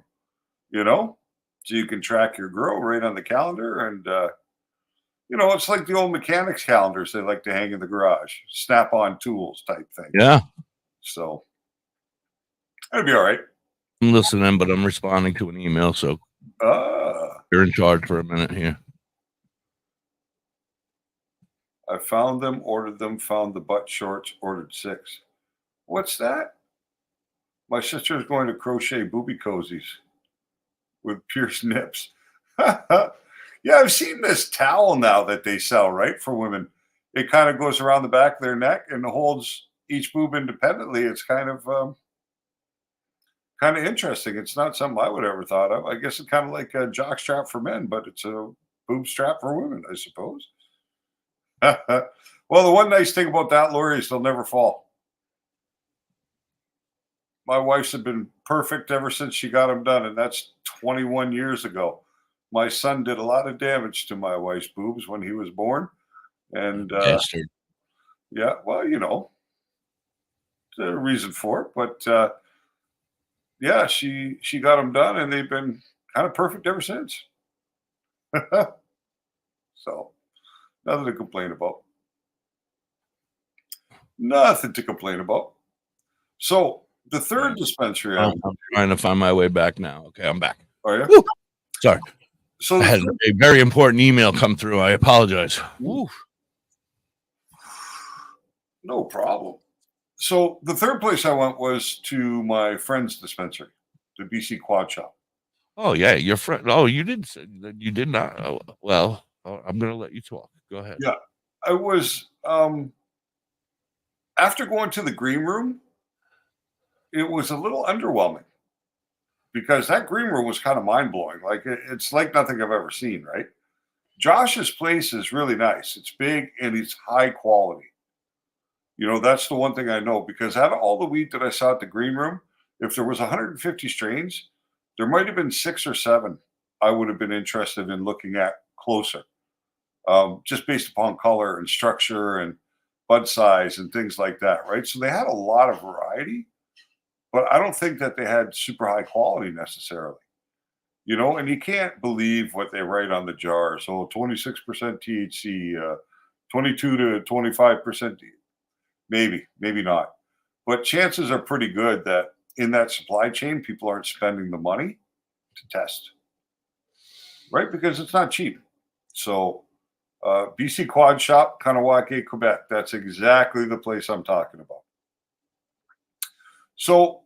you know? So you can track your grow right on the calendar. And, you know, it's like the old mechanics calendars they like to hang in the garage, snap-on tools type thing. Yeah. So it'll be all right. I'm listening, but I'm responding to an email, so you're in charge for a minute here. I found them, ordered them, found the butt shorts, ordered 6. What's that? My sister is going to crochet booby cozies with pierced nips. Yeah, I've seen this towel now that they sell, right, for women. It kind of goes around the back of their neck and holds each boob independently. It's kind of interesting. It's not something I would ever thought of. I guess it's kind of like a jock strap for men, but it's a boob strap for women, I suppose. Well, the one nice thing about that, Lori, is they'll never fall. My wife's have been perfect ever since she got them done, and that's 21 years ago. My son did a lot of damage to my wife's boobs when he was born. And yeah, well, you know, there's a reason for it. But yeah, she got them done, and they've been kind of perfect ever since. So nothing to complain about. Nothing to complain about. So the third dispensary. I'm trying to find my way back now. Okay, I'm back. Are you? Woo! Sorry. So I had a very important email come through. I apologize. Woo. No problem. So the third place I went was to my friend's dispensary, the BC Quad Shop. Oh yeah, your friend. Oh, you did. You did not. Oh, well, I'm going to let you talk. Go ahead. Yeah. I was after going to the green room, it was a little underwhelming because that green room was kind of mind blowing. Like it's like nothing I've ever seen, right? Josh's place is really nice. It's big and it's high quality. You know, that's the one thing I know because out of all the weed that I saw at the green room, if there was 150 strains, there might have been 6 or 7 I would have been interested in looking at closer, just based upon color and structure and bud size and things like that, right? So they had a lot of variety, but I don't think that they had super high quality necessarily. You know, and you can't believe what they write on the jar. So 26% THC, 22 to 25%, maybe not. But chances are pretty good that in that supply chain, people aren't spending the money to test, right? Because it's not cheap. So BC Quad Shop, Kanawake, Quebec, that's exactly the place I'm talking about. So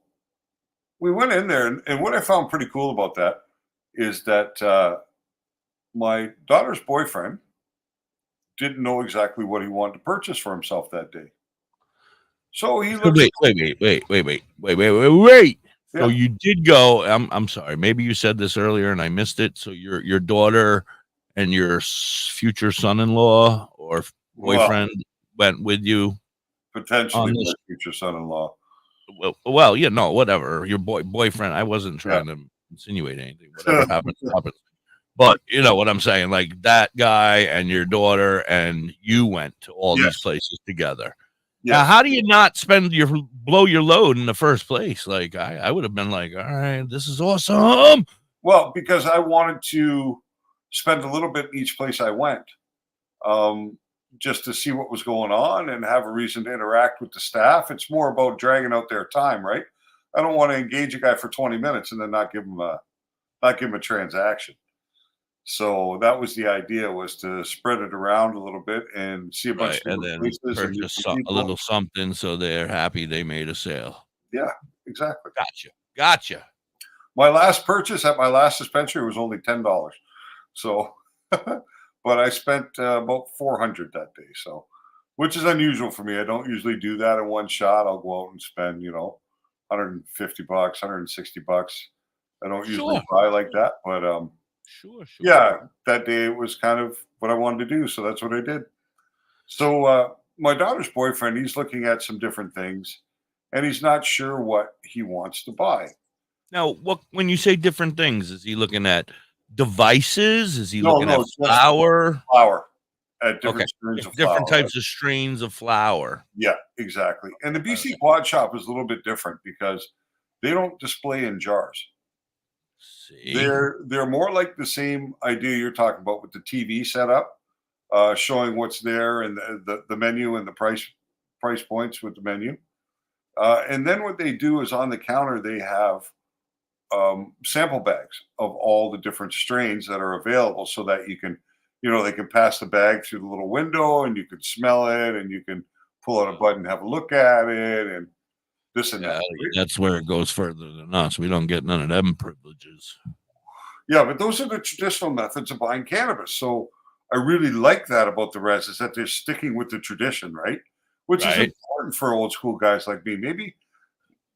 we went in there, and what I found pretty cool about that is that my daughter's boyfriend didn't know exactly what he wanted to purchase for himself that day. So he looked. Wait. So Yeah. you did go. I'm sorry. Maybe you said this earlier and I missed it. So your daughter and your future son-in-law or boyfriend went with you. Potentially my future son-in-law. Well, yeah, no, whatever. Your boyfriend. I wasn't trying to insinuate anything. Whatever happens, happens. But you know what I'm saying? Like that guy and your daughter and you went to all these places together. Yes. Now, how do you not blow your load in the first place? Like I would have been like, all right, this is awesome. Well, because I wanted to spend a little bit in each place I went, just to see what was going on and have a reason to interact with the staff. It's more about dragging out their time, right? I don't want to engage a guy for 20 minutes and then not give him a transaction. So that was the idea, was to spread it around a little bit and see a bunch of different places purchase a little something so they're happy they made a sale. Yeah, exactly. Gotcha. My last purchase at my last dispensary was only $10. So, but I spent about $400 that day. So, which is unusual for me. I don't usually do that in one shot. I'll go out and spend, $150, $160. I don't usually buy like that, but Sure. yeah, that day it was kind of what I wanted to do, so that's what I did. So my daughter's boyfriend, he's looking at some different things, and he's not sure what he wants to buy. Now, when you say different things, is he looking at devices? Is he looking at flower? Flower. At different strains of flower. Different types of strains of flower. Yeah, exactly. And the BC Quad Shop is a little bit different because they don't display in jars. See. They're more like the same idea you're talking about with the TV setup, showing what's there and the menu and the price points with the menu. And then what they do is on the counter they have sample bags of all the different strains that are available, so that you can, they can pass the bag through the little window and you can smell it and you can pull out a bud and have a look at it and this and that. That's where it goes further than us. We don't get none of them privileges. Yeah, but those are the traditional methods of buying cannabis. So I really like that about the res, is that they're sticking with the tradition, right? Which is important for old school guys like me. Maybe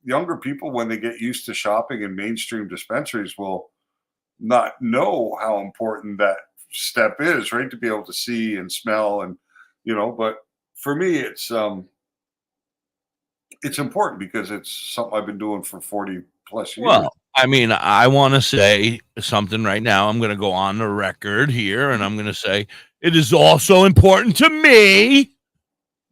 younger people, when they get used to shopping in mainstream dispensaries, will not know how important that step is, right? To be able to see and smell and, but for me, it's important because it's something I've been doing for 40 plus years. Well, I mean, I want to say something right now. I'm going to go on the record here and I'm going to say it is also important to me.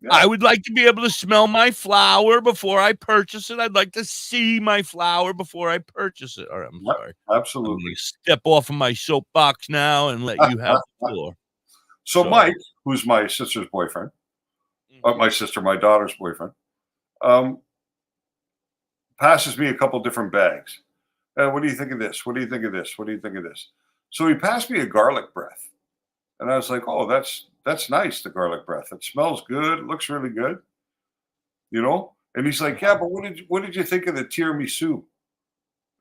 Yeah. I would like to be able to smell my flower before I purchase it. I'd like to see my flower before I purchase it. All right, I'm sorry. Absolutely. I'm going to step off of my soapbox now and let you have the floor. So Mike, who's my sister's boyfriend, my daughter's boyfriend, passes me a couple different bags. What do you think of this? What do you think of this? What do you think of this? So he passed me a garlic breath. And I was like, oh, that's nice, the garlic breath. It smells good. It looks really good. And he's like, yeah, but what did you think of the tiramisu?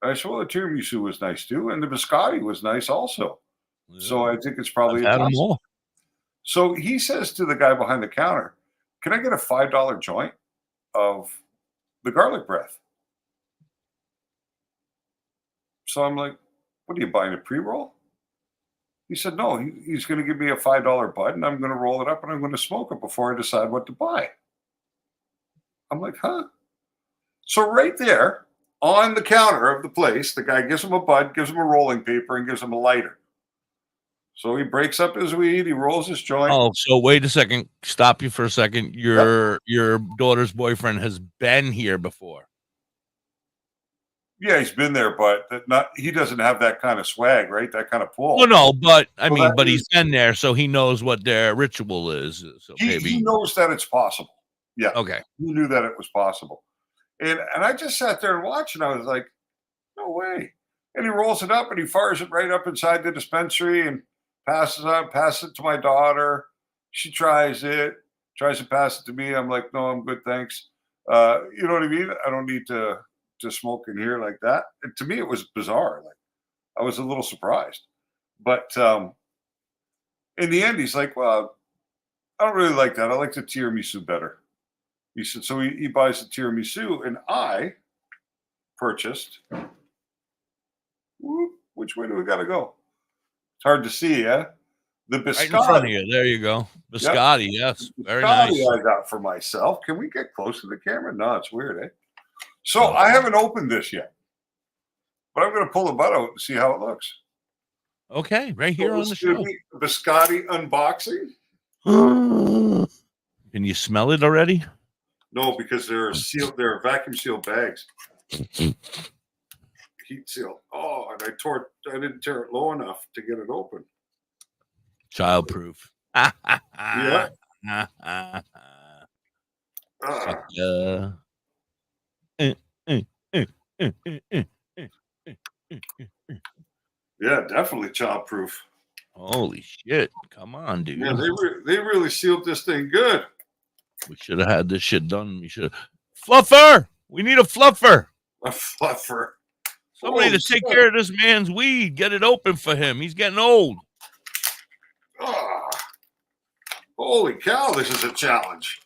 I said, well, the tiramisu was nice too. And the biscotti was nice also. So I think it's I've probably a had them toss. all. So he says to the guy behind the counter, "Can I get a $5 joint of the garlic breath?" So I'm like, "What are you buying, a pre-roll?" He said, "No, he's going to give me a $5 bud, and I'm going to roll it up, and I'm going to smoke it before I decide what to buy." I'm like, "Huh?" So right there on the counter of the place, the guy gives him a bud, gives him a rolling paper, and gives him a lighter. So he breaks up his weed, he rolls his joint. Oh, so wait a second. Stop you for a second. Your daughter's boyfriend has been here before. Yeah, he's been there, but he doesn't have that kind of swag, right? That kind of pull. No, but I Well, mean, that but is- he's been there, so he knows what their ritual is. So He maybe knows that it's possible. Yeah, okay. he knew that it was possible. And I just sat there and watched, and I was like, no way. And he rolls it up and he fires it right up inside the dispensary and passes it to my daughter. She tries to pass it to me. I'm like, no, I'm good, thanks. You know what I mean? I don't need to smoke in here like that. And to me, it was bizarre. Like, I was a little surprised. But in the end, he's like, well, I don't really like that. I like the tiramisu better. He said, so he buys the tiramisu, and I purchased. Which way do we got to go? It's hard to see, yeah? The biscotti. Right in front of you. There you go. Biscotti, yes. Very Biscotti nice. I got for myself. Can we get close to the camera? No, it's weird, eh? So I haven't opened this yet, but I'm going to pull the butt out and see how it looks. Okay, right here So on the show. Biscotti unboxing. Can you smell it already? No, because they're sealed. They're vacuum sealed bags. Heat sealed. Oh, and I didn't tear it low enough to get it open. Childproof. Yeah. Yeah, definitely childproof. Holy shit. Come on, dude. Yeah, they really sealed this thing good. We should have had this shit done. We should have. Fluffer! We need a fluffer. A fluffer. Somebody to take care of this man's weed. Get it open for him. He's getting old. Oh, holy cow, this is a challenge.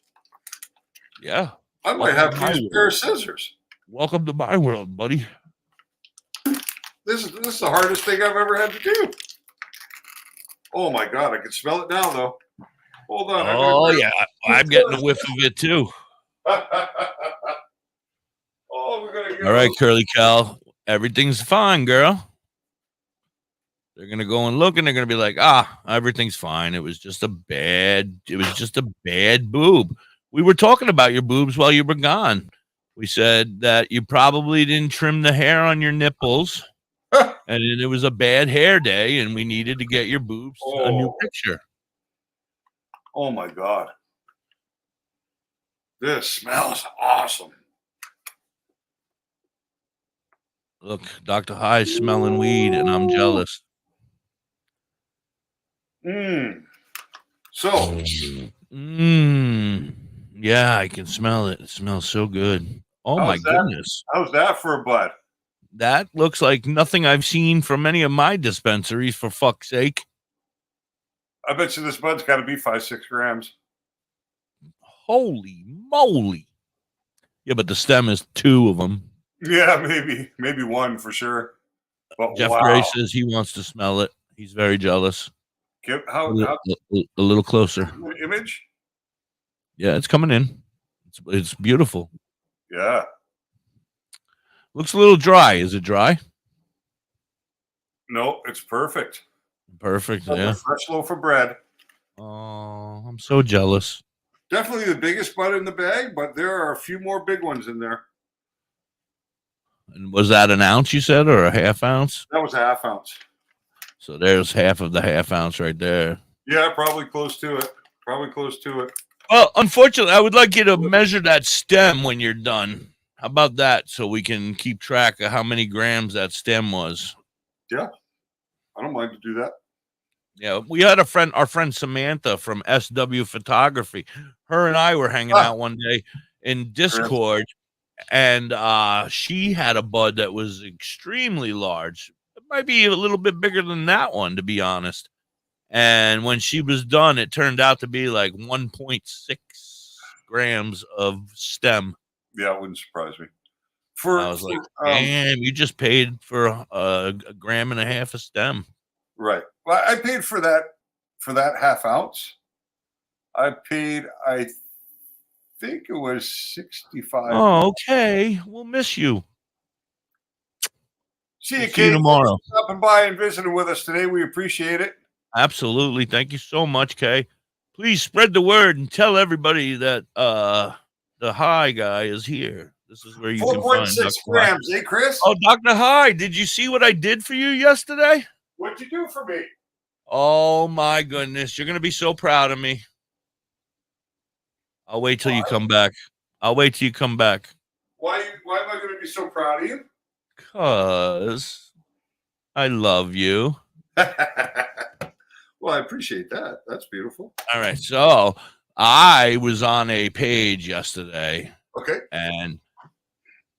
Yeah. I might have to use a pair of scissors. Welcome to my world, buddy. This is the hardest thing I've ever had to do. Oh my god, I can smell it now though. Hold on. Oh yeah, I'm getting a whiff of it too. Oh, we're gonna get All right, Curly Cal, everything's fine, girl. They're gonna go and look, and they're gonna be like, everything's fine. It was just a bad boob. We were talking about your boobs while you were gone. We said that you probably didn't trim the hair on your nipples, and it was a bad hair day, and we needed to get your boobs a new picture. Oh my god. This smells awesome. Look, Dr.High smelling weed, and I'm jealous. So. Yeah, I can smell it. It smells so good. Oh my goodness. How's that for a bud? That looks like nothing I've seen from any of my dispensaries, for fuck's sake. I bet you this bud's got to be 5-6 grams. Holy moly. Yeah, but the stem is 2 of them. Yeah, maybe 1 for sure. But Jeff Gray says he wants to smell it. He's very jealous. A little closer. Image? Yeah, it's coming in. It's beautiful. Yeah. Looks a little dry. Is it dry? No, it's perfect. Perfect. Like yeah. a fresh loaf of bread. Oh, I'm so jealous. Definitely the biggest bud in the bag, but there are a few more big ones in there. And was that an ounce, you said, or a half ounce? That was a half ounce. So there's half of the half ounce right there. Yeah, probably close to it. Well, unfortunately, I would like you to measure that stem when you're done. How about that, so we can keep track of how many grams that stem was? Yeah, I don't mind to do that. Yeah, we had our friend Samantha from SW Photography. Her and I were hanging out one day in Discord, and she had a bud that was extremely large, might be a little bit bigger than that one, to be honest. And when she was done, it turned out to be like 1.6 grams of stem. Yeah, it wouldn't surprise me. I was like, damn, you just paid for a gram and a half of stem. Right. Well, I paid for that half ounce. I paid, I think it was 65. Oh, okay. We'll miss you. See you, See you Kate. tomorrow. Stopping by and visiting with us today. We appreciate it. Absolutely. Thank you so much, Kay. Please spread the word and tell everybody that the high guy is here. This is where you can find 4.6 grams, eh, Chris? Oh, Dr. High, did you see what I did for you yesterday? What'd you do for me? Oh, my goodness. You're going to be so proud of me. I'll wait till you come back. I'll wait till you come back. Why am I going to be so proud of you? Because I love you. Well, I appreciate that. That's beautiful. All right. So I was on a page yesterday. Okay.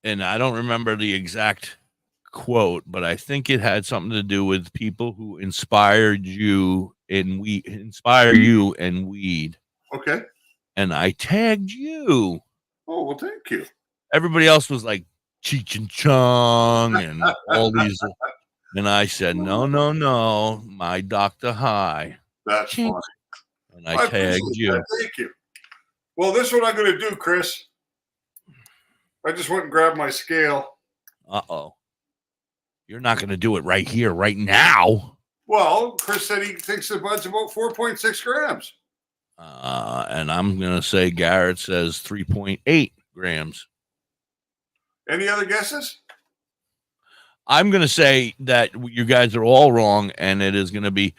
And I don't remember the exact quote, but I think it had something to do with people who inspire you in weed. Okay. And I tagged you. Oh, well, thank you. Everybody else was like Cheech and Chong and all these. And I said, no, my Dr. High. That's funny. And I tagged you. That. Thank you. Well, this is what I'm going to do, Chris. I just went and grabbed my scale. Uh-oh. You're not going to do it right here, right now. Well, Chris said he thinks the bud's about 4.6 grams. And I'm going to say Garrett says 3.8 grams. Any other guesses? I'm going to say that you guys are all wrong, and it is going to be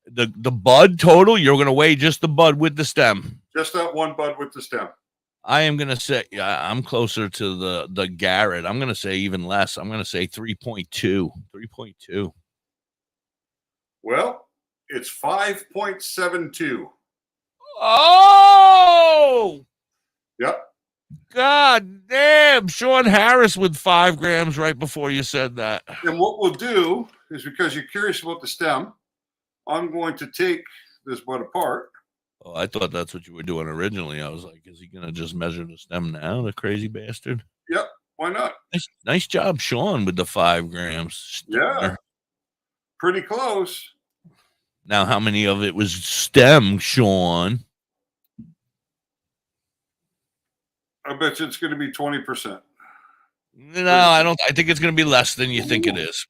the bud total. You're going to weigh just the bud with the stem. Just that one bud with the stem. I am going to say I'm closer to the Garrett. I'm going to say even less. I'm going to say 3.2. 3.2. Well, it's 5.72. Oh! Yep. God damn. Sean Harris with 5 grams right before you said that. And what we'll do is, because you're curious about the stem, I'm going to take this bud apart. Oh, I thought that's what you were doing originally. I was like, is he going to just measure the stem now, the crazy bastard? Yep. Why not? Nice job, Sean, with the 5 grams. Yeah. Pretty close. Now, how many of it was stem, Sean? I bet you it's going to be 20%. No, I don't. I think it's going to be less than you think it is.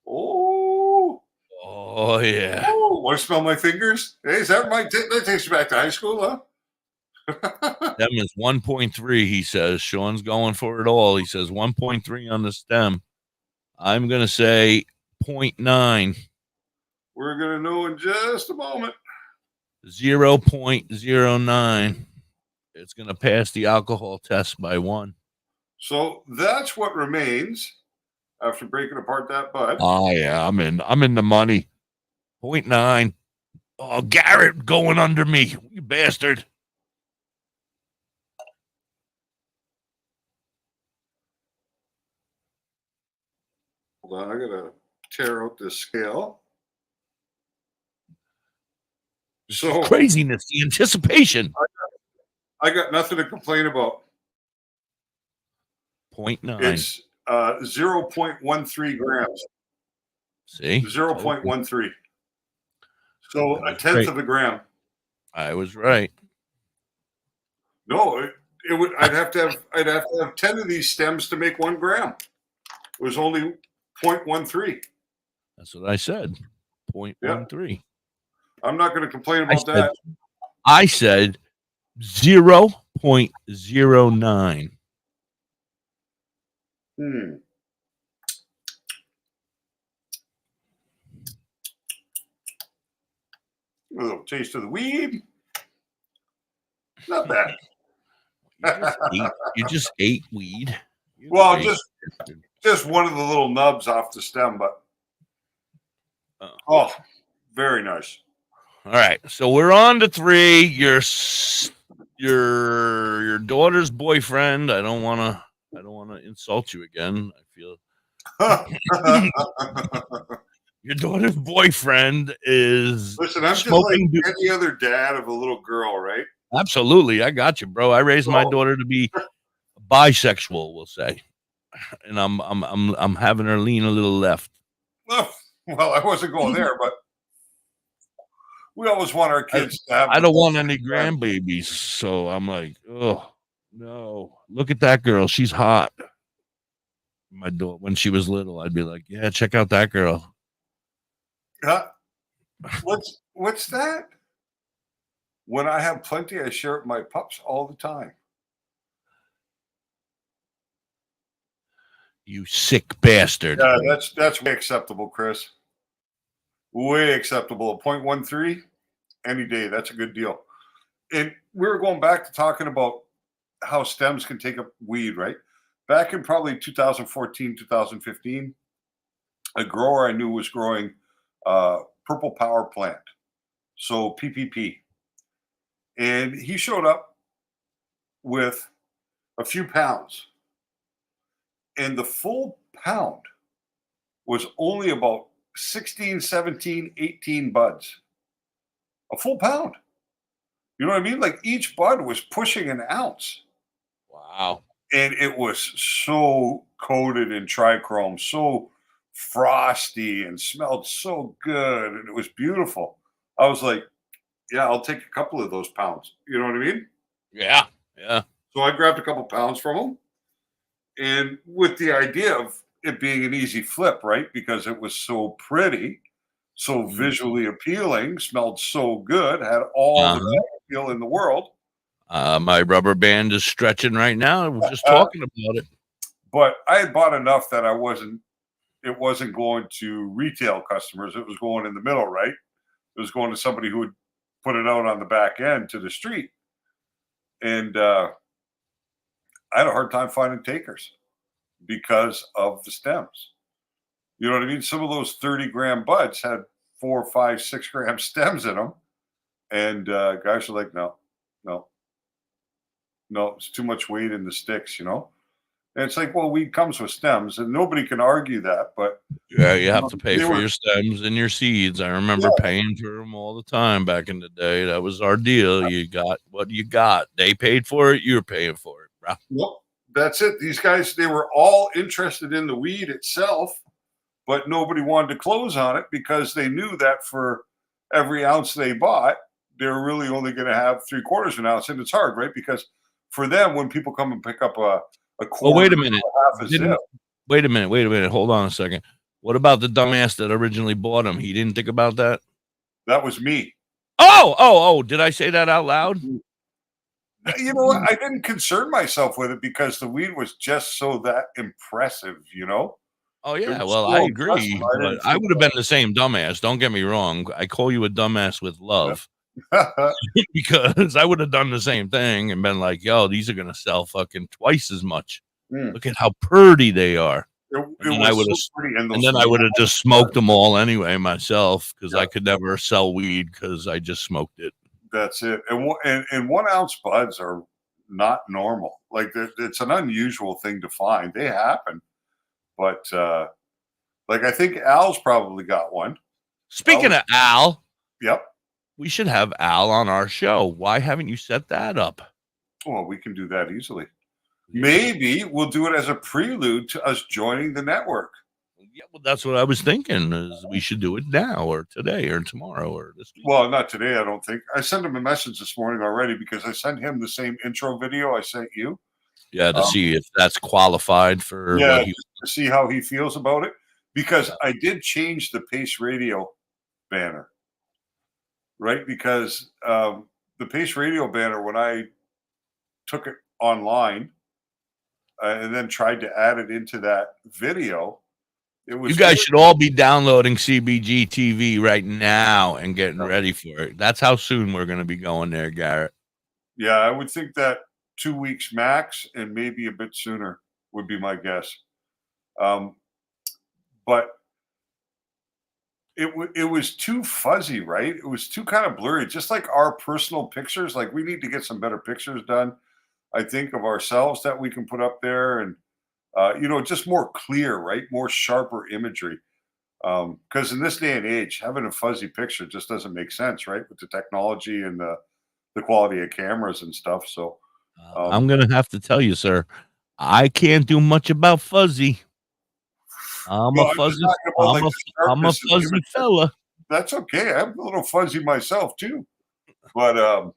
Oh. Oh, yeah. Oh, want to smell my fingers? Hey, is that that takes you back to high school, huh? Stem is 1.3, he says. Sean's going for it all. He says 1.3 on the stem. I'm going to say 0.9. We're going to know in just a moment. 0.09. It's going to pass the alcohol test by 1. So that's what remains after breaking apart that bud. Oh, yeah. I'm in the money. 0.9. Oh, Garrett going under me. You bastard. Hold on. I got to tear out this scale. So craziness, the anticipation. I got nothing to complain about. 0.9. It's 0.13 grams. See? 0.13. So a tenth of a gram. I was right. No, it would. I'd have to have 10 of these stems to make 1 gram. It was only 0.13. That's what I said. 0.13. Yeah. I'm not going to complain about that. I said 0.09. A little taste of the weed. Not bad. You just ate weed. Well, just one of the little nubs off the stem, but oh, very nice. All right, so we're on to 3. Your daughter's boyfriend. I don't want to insult you again. I feel Your daughter's boyfriend is Listen, I'm just like smoking. any other dad of a little girl, right? Absolutely, I got you, bro. I raised my So- daughter to be bisexual, we'll say, and I'm having her lean a little left. Well, I wasn't going there, but we always want our kids to have. I the don't want best any friends. grandbabies, so I'm like, oh no, look at that girl, she's hot. My daughter, when she was little, I'd be like, yeah, check out that girl. Huh? What's that? When I have plenty, I share it with my pups all the time. You sick bastard. Yeah, that's way acceptable, Chris. Way acceptable. A 0.13 any day. That's a good deal. And we were going back to talking about how stems can take up weed, right? Back in probably 2014, 2015, a grower I knew was growing purple power plant, so PPP. And he showed up with a few pounds. And the full pound was only about 16, 17, 18 buds. A full pound. You know what I mean? Like each bud was pushing an ounce. Wow. And it was so coated in trichrome, so frosty and smelled so good. And it was beautiful. I was like, yeah, I'll take a couple of those pounds. You know what I mean? Yeah. Yeah. So I grabbed a couple pounds from him. And with the idea of it being an easy flip, right? Because it was so pretty, so visually appealing, smelled so good, had all the appeal in the world. My rubber band is stretching right now. We're just talking about it. But I had bought enough that it wasn't going to retail customers. It was going in the middle, right? It was going to somebody who would put it out on the back end to the street. And I had a hard time finding takers because of the stems. You know what I mean? Some of those 30-gram buds had 4, 5, 6 gram stems in them. And guys were like, no, it's too much weight in the sticks, you know? And it's like, well, weed comes with stems, and nobody can argue that. But yeah, you have to pay they for were- your stems and your seeds. I remember paying for them all the time back in the day. That was our deal. You got what you got. They paid for it. You're paying for it, bro. Well, that's it. These guys, they were all interested in the weed itself, but nobody wanted to close on it because they knew that for every ounce they bought, they were really only going to have 3/4 of an ounce. And it's hard, right? Because for them, when people come and pick up a quarter, Well, wait a minute. half a zip, Wait a minute. Hold on a second. What about the dumbass that originally bought them? He didn't think about that? that was me. Oh, did I say that out loud? You know what? I didn't concern myself with it because the weed was just so that impressive, you know? Oh, It yeah. was Well, so I impressive. agree. I didn't But I think would have been the same dumbass. Don't get me wrong. I call you a dumbass with love because I would have done the same thing and been like, yo, these are going to sell fucking twice as much. Mm. Look at how pretty they are. It And I would have, so pretty. And and then I those would have just smoked them all anyway myself because Yeah. I could never sell weed because I just smoked it. That's it. And 1 ounce buds are not normal. Like it's an unusual thing to find. They happen, but like I think Al's probably got one. Speaking of Al, Yep. we should have Al on our show. Why haven't you set that up? Well, we can do that easily. Maybe we'll do it as a prelude to us joining the network. Yeah, well, that's what I was thinking. Is we should do it now, or today, or tomorrow, or this week. Well, not today, I don't think. I sent him a message this morning already because I sent him the same intro video I sent you. Yeah, to see if that's qualified for Yeah, what he. to see how he feels about it. Because I did change the Pace Radio banner, right? Because the Pace Radio banner, when I took it online and then tried to add it into that video, it was. You guys should all be downloading CBG TV right now and getting ready for it. That's how soon we're going to be going there, Garrett. Yeah, I would think that 2 weeks max, and maybe a bit sooner would be my guess. But it was too fuzzy, right? It was too kind of blurry, just like our personal pictures. Like we need to get some better pictures done, I think, of ourselves that we can put up there. And just more clear, right? More sharper imagery. Because in this day and age, having a fuzzy picture just doesn't make sense, right? With the technology and the quality of cameras and stuff. So I'm gonna have to tell you, sir, I can't do much about fuzzy. I'm a I'm just fuzzy. talking about like the I'm a sharpness of fuzzy image. fella. That's okay. I'm a little fuzzy myself too. But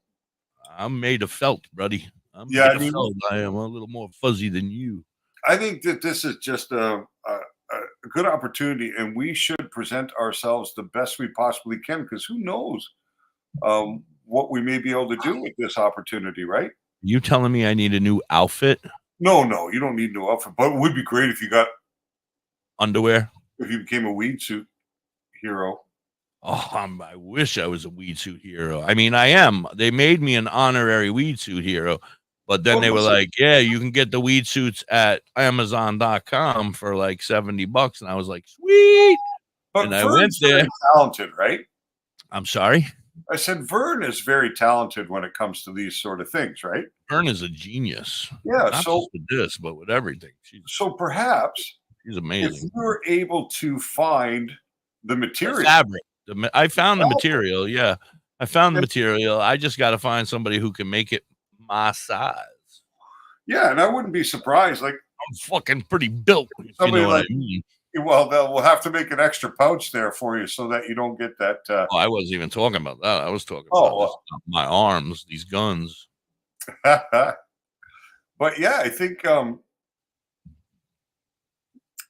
I'm made of felt, buddy. I'm yeah, made I of mean, felt. I am a little more fuzzy than you. I think that this is just a good opportunity, and we should present ourselves the best we possibly can. Because who knows what we may be able to do with this opportunity, right? You telling me I need a new outfit, No, you don't need no outfit, but it would be great if underwear? if you became a weed suit hero. Oh, I wish I was a weed suit hero. I mean, I am. They made me an honorary weed suit hero, but then Well, they were listen, like, "Yeah, you can get the weed suits at Amazon.com for like $70." And I was like, "Sweet." but And I went Vern's there. very talented, right? I'm sorry. I said Vern is very talented when it comes to these sort of things, right? Ern is a genius. Yeah. Not So just with this, but with everything. so perhaps She's if amazing. we were able to find the The material, fabric. I found the Oh, material. Yeah. I found the and- material. I just got to find somebody who can make it my size. yeah, and I wouldn't be surprised. Like I'm fucking pretty built, if you somebody know what I like, mean. well, we'll have to make an extra pouch there for you so that you don't get that. Oh, I wasn't even talking about that. I was talking Oh, about just my arms, these guns. but yeah, I think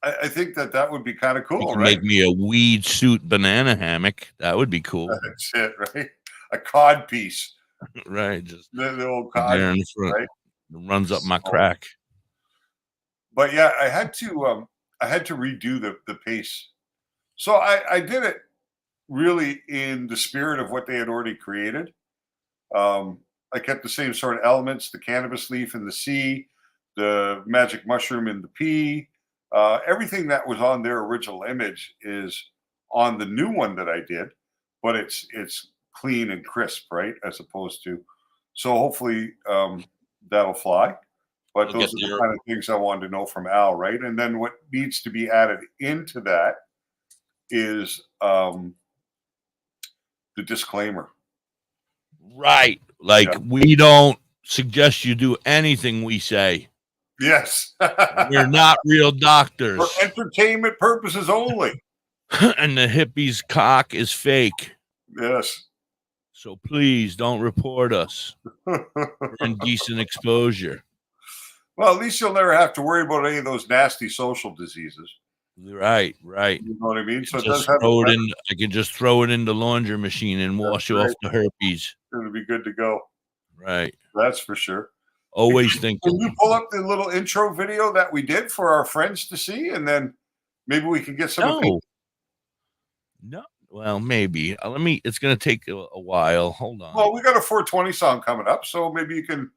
I think that would be kind of You cool, can right? make me a weed suit banana hammock. That would be cool. That's it, right? A cod piece, Right. Just the old cod there in the piece, front. right? It runs up my So, crack. but yeah, I had to redo the pace. So I did it really in the spirit of what they had already created. I kept the same sort of elements: the cannabis leaf in the C, the magic mushroom in the P. Everything that was on their original image is on the new one that I did, but it's clean and crisp, right? As opposed to, so hopefully that'll fly. But You'll those get are the there. kind of things I wanted to know from Al, right? And then what needs to be added into that is the disclaimer. Right. Like, Yeah. we don't suggest you do anything we say. Yes. We're not real doctors. For entertainment purposes only. And the hippie's cock is fake. Yes. So please don't report us for indecent exposure. Well, at least you'll never have to worry about any of those nasty social diseases. Right. You know what I mean? So it does Just have throw a it in. I can just throw it in the laundry machine and wash right. off the herpes. It'll be good to go. Right. That's for sure. Always Can thinking. you pull up the little intro video that we did for our friends to see, and then maybe we can get some opinion? No. Well, maybe. Let me. It's gonna take a while. Hold on. Well, we got a 420 song coming up, so maybe you can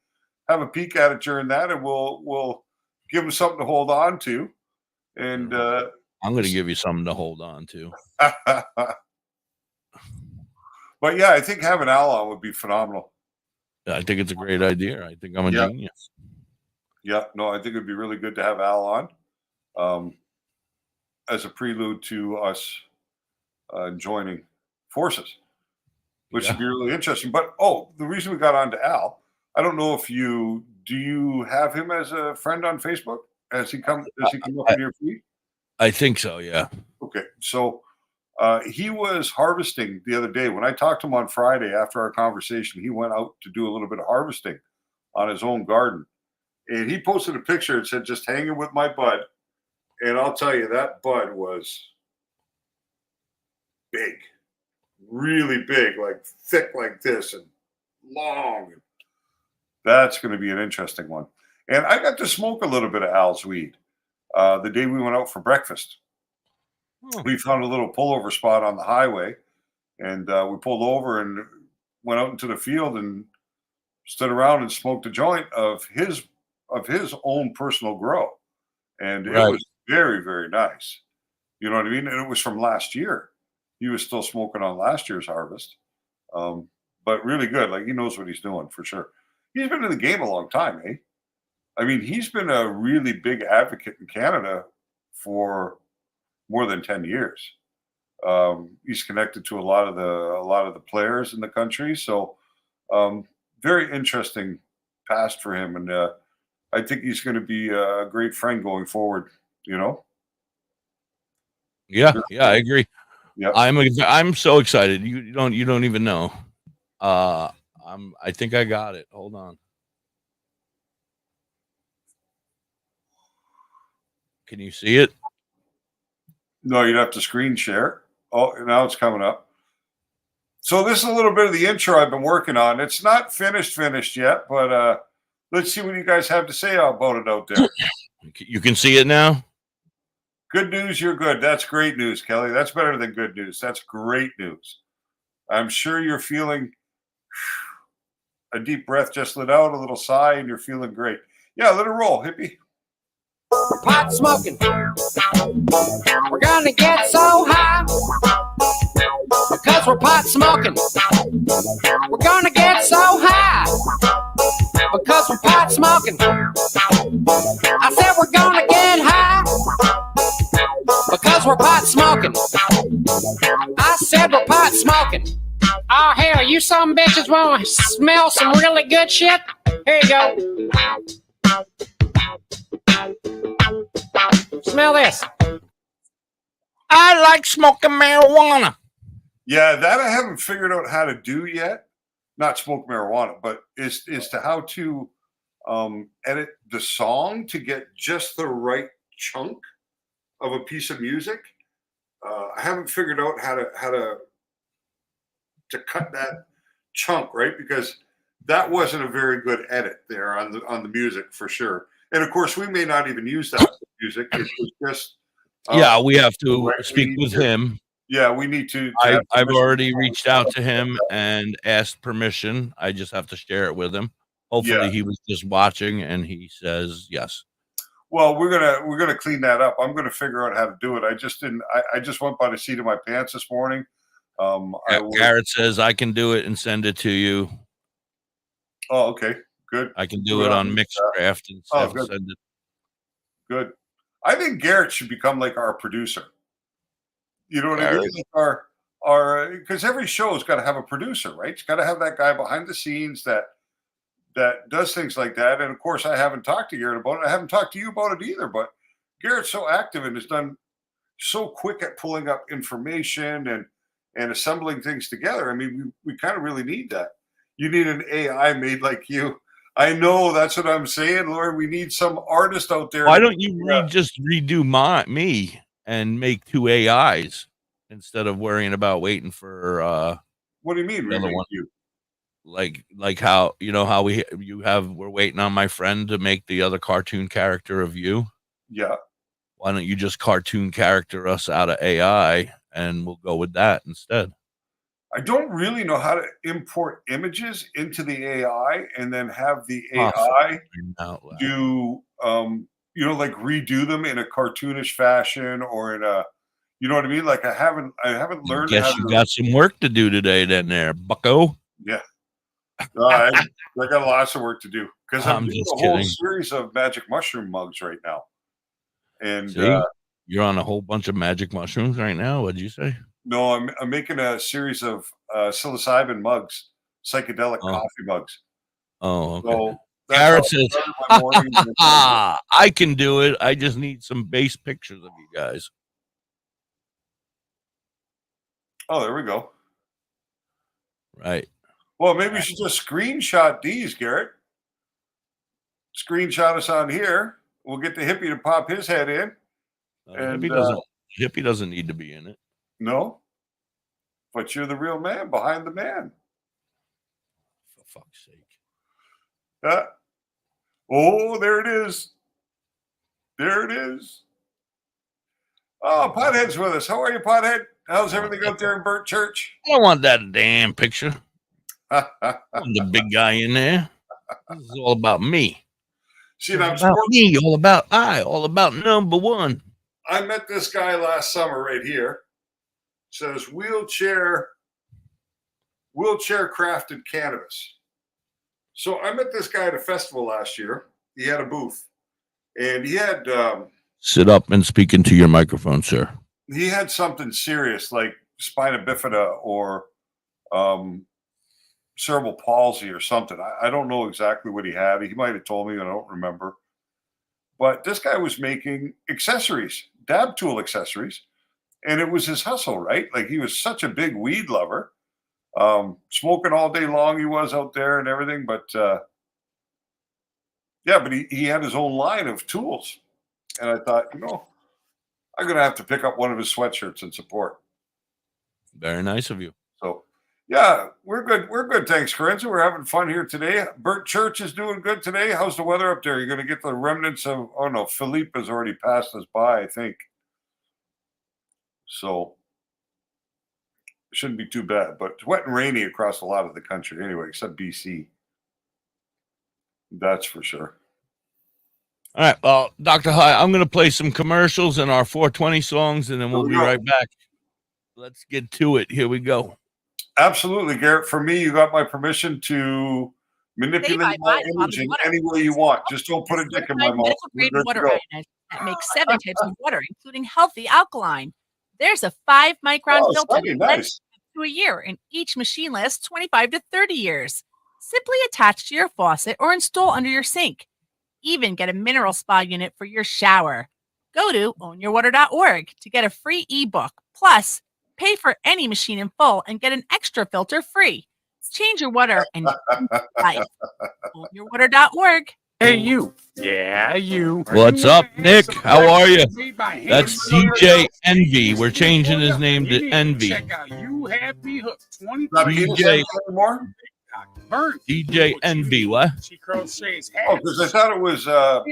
have a peek at it during that, and we'll give them something to hold on to. And I'm gonna give you something to hold on to. but yeah, I think having Al on would be phenomenal. I think it's a great idea. I think I'm a genius. Yeah, no, I think it'd be really good to have Al on as a prelude to us joining forces, which would be really interesting. But the reason we got on to Al, I don't know if do you have him as a friend on Facebook? Does he come up in your feed? I think so. Yeah. Okay, so he was harvesting the other day. When I talked to him on Friday after our conversation, he went out to do a little bit of harvesting on his own garden. And he posted a picture and said, just hanging with my bud. And I'll tell you, that bud was big, really big, like thick like this and long. That's going to be an interesting one. And I got to smoke a little bit of Al's weed the day we went out for breakfast. We found a little pullover spot on the highway, and we pulled over and went out into the field and stood around and smoked a joint of his own personal grow, and it was very, very nice. You know what I mean? And it was from last year. He was still smoking on last year's harvest, but really good. Like, he knows what he's doing for sure. He's been in the game a long time, eh? I mean, he's been a really big advocate in Canada for more than 10 years. He's connected to a lot of the players in the country. So very interesting past for him. And I think he's going to be a great friend going forward, you know? Yeah, I agree. Yeah. I'm so excited. You don't even know. I think I got it. Hold on. Can you see it? No, you'd have to screen share. Oh, now it's coming up. So this is a little bit of the intro I've been working on. It's not finished yet, but let's see what you guys have to say about it out there. You can see it now? Good news, you're good. That's great news, Kelly. That's better than good news. That's great news. I'm sure you're feeling a deep breath just let out, a little sigh, and you're feeling great. Yeah, let it roll, hippie. Pot smoking. We're gonna get so high because we're pot smoking. We're gonna get so high because we're pot smoking. I said we're gonna get high because we're pot smoking. I said we're pot smoking. Oh hell, you some bitches want to smell some really good shit? Here you go. Smell this. I like smoking marijuana. Yeah, that I haven't figured out how to do yet. Not smoke marijuana, but is to how to edit the song to get just the right chunk of a piece of music. I haven't figured out how to cut that chunk, right? Because that wasn't a very good edit there on the music for sure. And of course, we may not even use that music. It was just We have to speak with him. Yeah, we need to. I've already reached out to him and asked permission. I just have to share it with him. Hopefully, he was just watching and he says yes. Well, we're gonna clean that up. I'm gonna figure out how to do it. I just didn't. I just went by the seat of my pants this morning. Garrett says I can do it and send it to you. Oh, okay, good. I can do it on Mixcraft and send it. Good. I think Garrett should become like our producer. You know what I mean? Like our because every show has got to have a producer, right? It's got to have that guy behind the scenes that does things like that. And of course, I haven't talked to Garrett about it. I haven't talked to you about it either. But Garrett's so active and has done so quick at pulling up information and assembling things together. I mean, we kind of really need that. You need an AI made like you. I know, that's what I'm saying, Lord. We need some artist out there. Why don't you just redo me and make 2 AIs instead of worrying about waiting for what do you mean remake you? Like how how we're waiting on my friend to make the other cartoon character of you. Yeah. Why don't you just cartoon character us out of AI and we'll go with that instead? I don't really know how to import images into the AI and then have the AI do like redo them in a cartoonish fashion or in a, you know what I mean? Like I haven't learned. I guess you got some work to do today, then, there, Bucko. Yeah, I got lots of work to do because I'm doing a whole series of magic mushroom mugs right now. And you're on a whole bunch of magic mushrooms right now. What'd you say? No, I'm making a series of psilocybin mugs, psychedelic coffee mugs. Oh, okay. So Garrett says, I can do it. I just need some base pictures of you guys. Oh, there we go. Right. Well, maybe we should just screenshot these, Garrett. Screenshot us on here. We'll get the hippie to pop his head in. And hippie doesn't need to be in it. No, but you're the real man behind the man. For fuck's sake. Oh, there it is. There it is. Oh, Pothead's with us. How are you, Pothead? How's everything out there in Burt Church? I don't want that damn picture. I'm the big guy in there. This is all about me. See, I'm about me, all about number one. I met this guy last summer right here. Says wheelchair crafted cannabis. So I met this guy at a festival last year, he had a booth, and he had Sit up and speak into your microphone, sir. he had something serious like spina bifida or cerebral palsy or something. I don't know exactly what he had. He might have told me, and I don't remember. But this guy was making accessories, dab tool accessories, and it was his hustle, right? Like he was such a big weed lover, smoking all day long. He was out there and everything, but yeah, but he had his own line of tools, and I thought, I'm gonna have to pick up one of his sweatshirts and support. Very nice of you. So, yeah, we're good. We're good. Thanks, Corinza. We're having fun here today. Bert Church is doing good today. How's the weather up there? You're going to get the remnants of, oh no, Philippe has already passed us by, I think. So, it shouldn't be too bad, but it's wet and rainy across a lot of the country anyway, except BC. That's for sure. All right. Well, Dr. High, I'm going to play some commercials and our 420 songs, and then we'll be right back. Let's get to it. Here we go. Absolutely, Garrett. For me, you got my permission to manipulate my image in any way you want. Just don't put a dick in my mouth. Water ionizers that makes 7 types of water, including healthy alkaline. There's a 5-micron filter nice. to a year, and each machine lasts 25 to 30 years. Simply attach to your faucet or install under your sink. Even get a mineral spa unit for your shower. Go to ownyourwater.org to get a free ebook. Plus, pay for any machine in full and get an extra filter free. Change your water and life. Ownyourwater.org. Hey, you. Yeah, you. What's up, Nick? How are you? That's DJ Envy. We're changing his name to Envy. Check out You Have Me Hooked. DJ anymore? DJ Envy, what? She crochets hats. Oh, because I thought it was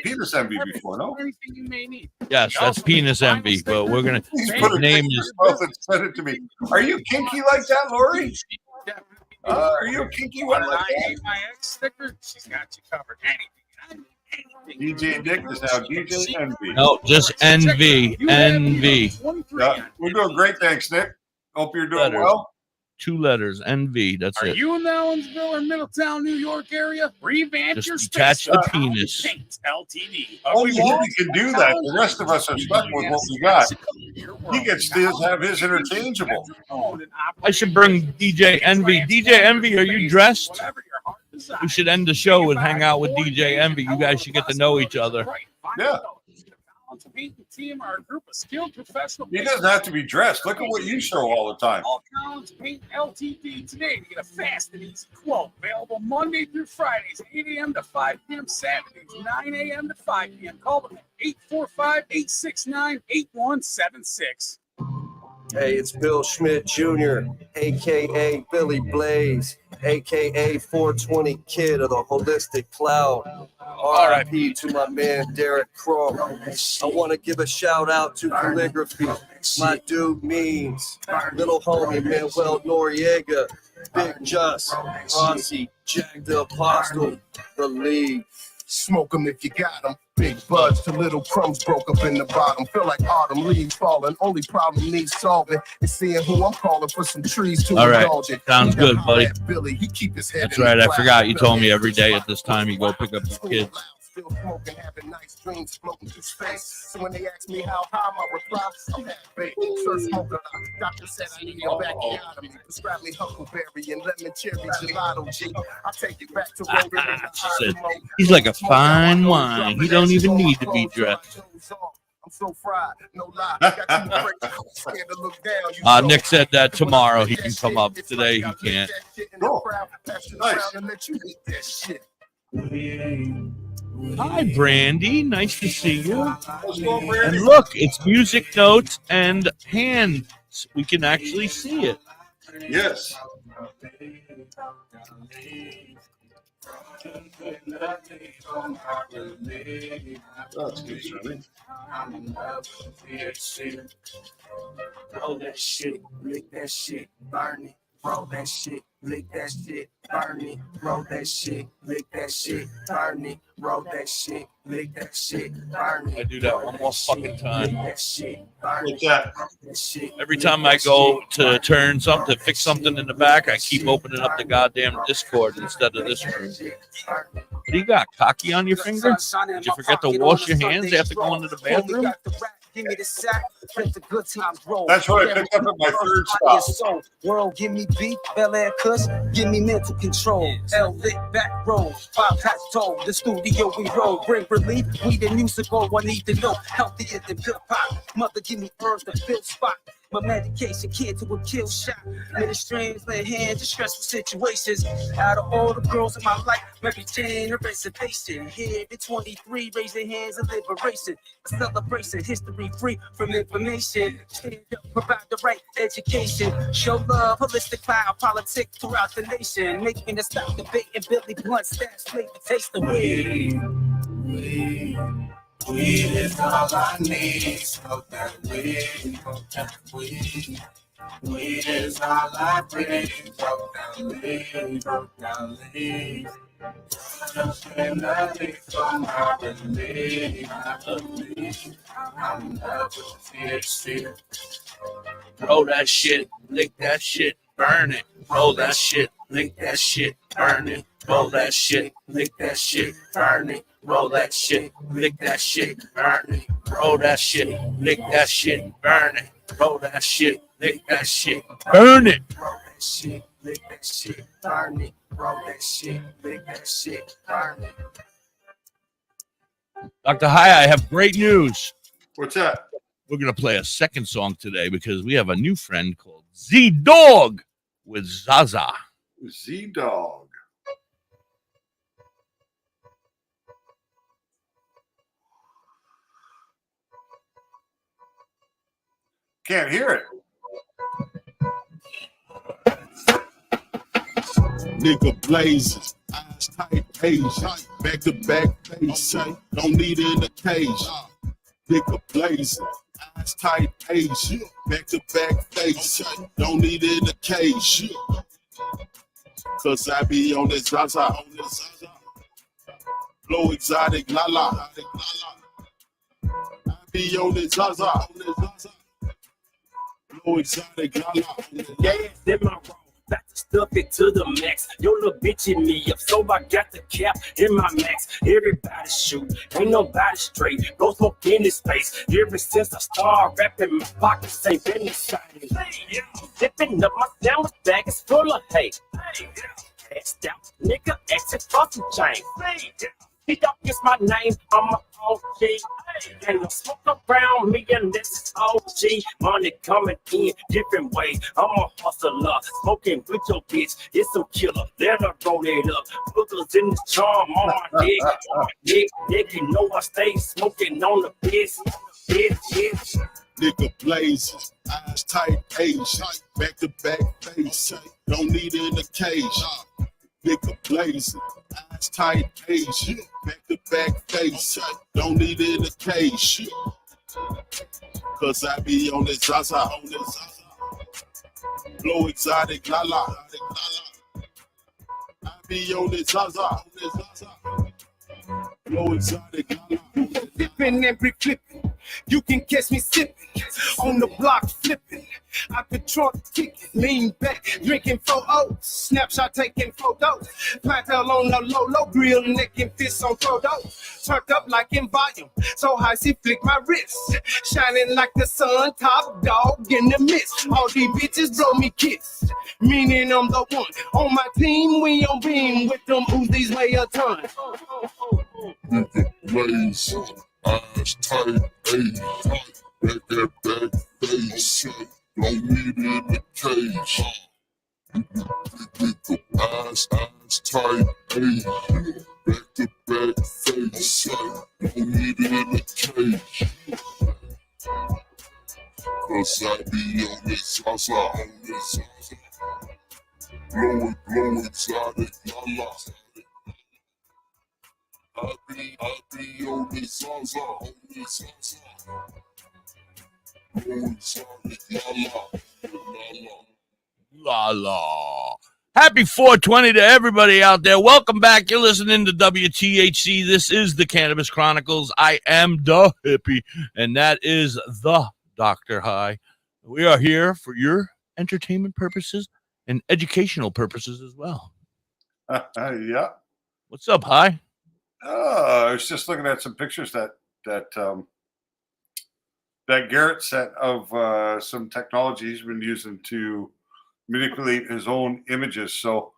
Penis Envy before, no? Anything you may need. Yes, that's Penis Envy, but we're going to, He's his put a name picture is, of and sent it to me. Are you kinky like that, Lori? Are you a kinky one like that? My ex sticker, she's got you covered. Anything. DJ Nick is now DJ Envy. no, just Envy, Envy. Yeah, we're doing great, thanks, Nick. Hope you're doing Letters. well. 2 letters, Envy, that's Are it. you in the Owensville or Middletown, New York area? Revamp Just your detach space. the penis. Paint LTD. Only he can do that. The rest of us are stuck with what we got. He gets to have his interchangeable. I should bring DJ Envy. DJ Envy, are you dressed? We should end the show and hang out with DJ Envy. You guys should get to know each other. Yeah. Paint team are a group of skilled professional. He doesn't have to be dressed. Look at what you show all the time. All Collins Paint LTD today to get a fast and easy quote. Available Monday through Fridays, 8 a.m. to 5 p.m. Saturdays, 9 a.m. to 5 p.m. Call them at 845-869-8176. Hey, it's Bill Schmidt Jr., a.k.a. Billy Blaze, a.k.a. 420 Kid of the Holistic Cloud. R.I.P. to my man, Derek Crow. I want to give a shout out to Calligraphy. My dude Means, little homie Manuel Noriega, Big Just, Aussie, Jack the Apostle, The League. Smoke 'em if you got 'em. Big buds to little crumbs broke up in the bottom. Feel like autumn leaves falling. Only problem needs solving is seeing who I'm calling for some trees to indulge in. Sounds good, buddy. Billy, he keep his head That's right. I forgot you told me every day at this time you go pick up your kids. Still smoking, having nice dreams floating through space. So when they ask me how high, my reply, I'm half baked. Sir smoker, doctor said I need your bacchiotomy. Prescribe me huckleberry and lemon cherry gelato G. I'll take it back to Said, he's like a fine wine. He don't even need to be dressed. I'm so fried, no lie. Got too scared to look down. Nick said that tomorrow he can come up. Today he can't. Hi, Brandy. Nice to see you. And look, it's music notes and hands. We can actually see it. Yes. That's good, Sonny. Roll that shit, lick that shit, burn it. Roll that shit, lick that shit, burn it. Roll that shit, lick that shit, burn it. Roll that shit, lick that shit, burn it. I do that one more fucking time. What's that? Every time I go to turn something, fix something in the back, I keep opening up the goddamn Discord instead of this room. What do you got? Cocky on your finger? Did you forget to wash your hands after going to the bathroom? Give me the sack, let the good times roll. That's what I picked up at my third stop. So, world, give me beat, Bel Air Kush, give me mental control. L lit back roll, 5 packs told, the studio we roll. Bring relief, we the musical, I need to know. Healthier than hip hop. Mother, give me herbs to fill spot. My medication, kid to a kill shot. Many strands, lay hands in stressful situations. Out of all the girls in my life, maybe 10 a reservation. Here, the 23, raise their hands in liberation. A celebration, history free from information. Stand up, provide the right education. Show love, holistic cloud, politics throughout the nation. Making us stop debating Billy Blunt, stats, make the taste of weed. Weed is all I need. Smoke that weed, smoke that weed. Weed is all I breathe. Smoke that weed, smoke that weed. Just another from my belief. I believe I'm in love with THC. Roll that shit, lick that shit, burn it. Roll that shit, lick that shit, burn it. Roll that shit, lick that shit, burn it. Roll that shit, lick that shit, burn it. Roll that shit, lick that shit, burn it. Roll that shit, lick that shit, Burn it. roll that shit, lick that shit, burn it. Roll that shit, lick that shit, burn it. Dr. High, I have great news. What's that? We're going to play a second song today because we have a new friend called Z-Dog with Zaza. Z-Dog. Can't hear it. Nigga blazes, eyes tight, page, back to back face, say, don't need it in a cage. Nigga blazing, eyes tight, page, back to back face, say, don't need it in a cage. Cause I be on this Zaza, blow exotic, la la. I be on this Zaza, blow exotic, la la. Yeah, in my room. Back to stuff it to the max. Your little bitch in me up, so I got the cap in my max. Everybody shoot, ain't nobody straight. Go smoke in this space. Ever since I started rapping, my pockets ain't been the same. Yeah, dipping up my sandwich bag is full of hate. Passed out, nigga, exit fucking chain. He don't kiss my name, I'm a OG. And the smoke around me, and this is OG. Money coming in different ways. I'm a hustler, smoking with your bitch. It's some killer, let her roll it up. Boogers in the charm on my dick, Nick, you know I stay smoking on the piss. Nigga blazes, eyes tight, page, back to back face, say, don't need it in a cage. Nigga blazing, eyes tight, page, back to back face, say, don't need it in a cage. Cause I be on this Zaza, blow exotic, la la. I be on this Zaza, blow exotic, la la. Flipping every flipping, you can catch me sipping on the block flipping. Out the trunk kicking, lean back, drinking 4-0, snapshot taking photos. Plantel on the low, grill necking fists on photo. Turned up like in volume, so high she flick my wrist. Shining like the sun, top dog in the mist. All these bitches blow me kiss, meaning I'm the one. On my team, we on beam with them Uzis weigh a ton. Nigga blaze, eyes tight, age, back at back face, don't need it in the cage. Nigga eyes tight, age, back to back face, don't need it in the cage. Cause I be on this Zaza, blow exotic, la la. I be on this Zaza, blow exotic, la la. La la. Happy 420 to everybody out there. Welcome back. You're listening to WTHC. This is the Cannabis Chronicles. I am Da.Hippie, and that is the Dr. High. We are here for your entertainment purposes and educational purposes as well. Yeah. What's up, High? I was just looking at some pictures that Garrett sent of some technology he's been using to manipulate his own images. So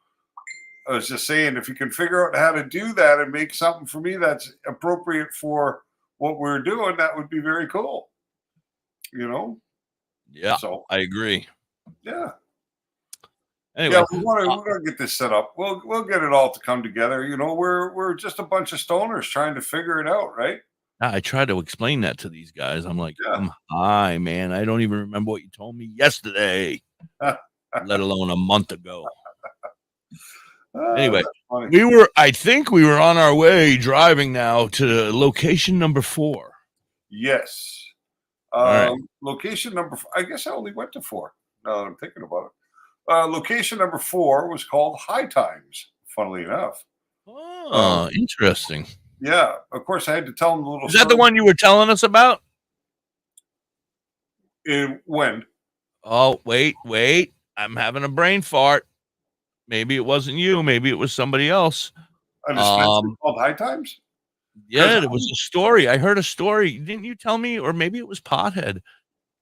I was just saying, if you can figure out how to do that and make something for me that's appropriate for what we're doing, that would be very cool. You know? Yeah, So I agree. yeah. Anyway, Yeah, we're gonna get this set up. We'll get it all to come together. You know, we're just a bunch of stoners trying to figure it out, right? I try to explain that to these guys. I'm like, Yeah. I'm high, man. I don't even remember what you told me yesterday, let alone a month ago. Anyway, I think we were on our way driving now to location number 4. Yes. right. Location number, I guess I only went to 4. Now that I'm thinking about it. Location number 4 was called High Times, funnily enough. Oh, interesting. Yeah, of course, I had to tell them the little Is that the one you were telling us about? When? Oh, wait. I'm having a brain fart. Maybe it wasn't you. Maybe it was somebody else. A dispensary called High Times? Yeah, there was a story. I heard a story. Didn't you tell me? Or maybe it was Pothead.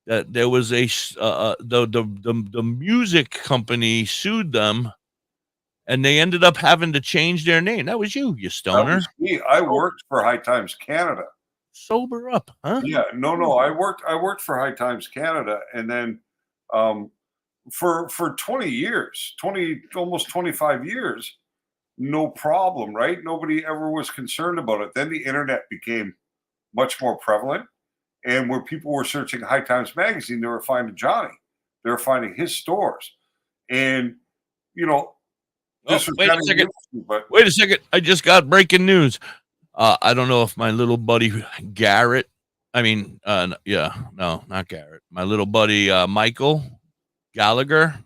That there was the music company sued them, and they ended up having to change their name. That was you stoner. That was me. I worked for High Times Canada. Sober up, huh? Yeah, no. I worked for High Times Canada, and then for 20 years, almost 25 years, no problem, right? Nobody ever was concerned about it. Then the internet became much more prevalent. And where people were searching High Times Magazine, they were finding Johnny. They were finding his stores. And, you know, this was wait a second. Wait a second. I just got breaking news. I don't know if my little buddy Garrett, not Garrett. My little buddy Michael Gallagher,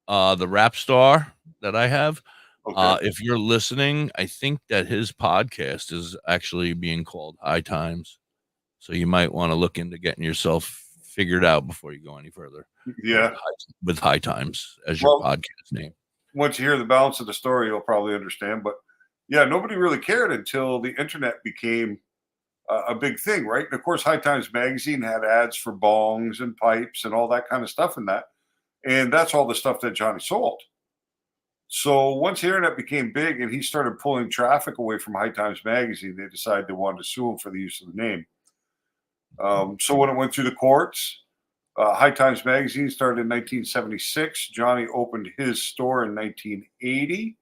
the rap star that I have. Okay. If you're listening, I think that his podcast is actually being called High Times. So you might want to look into getting yourself figured out before you go any further. Yeah. With High Times as your podcast name. Once you hear the balance of the story, you'll probably understand. But yeah, nobody really cared until the internet became a big thing, right? And of course, High Times Magazine had ads for bongs and pipes and all that kind of stuff in that. And that's all the stuff that Johnny sold. So once the internet became big and he started pulling traffic away from High Times Magazine, they decided they wanted to sue him for the use of the name. So when it went through the courts, High Times Magazine started in 1976. Johnny opened his store in 1980.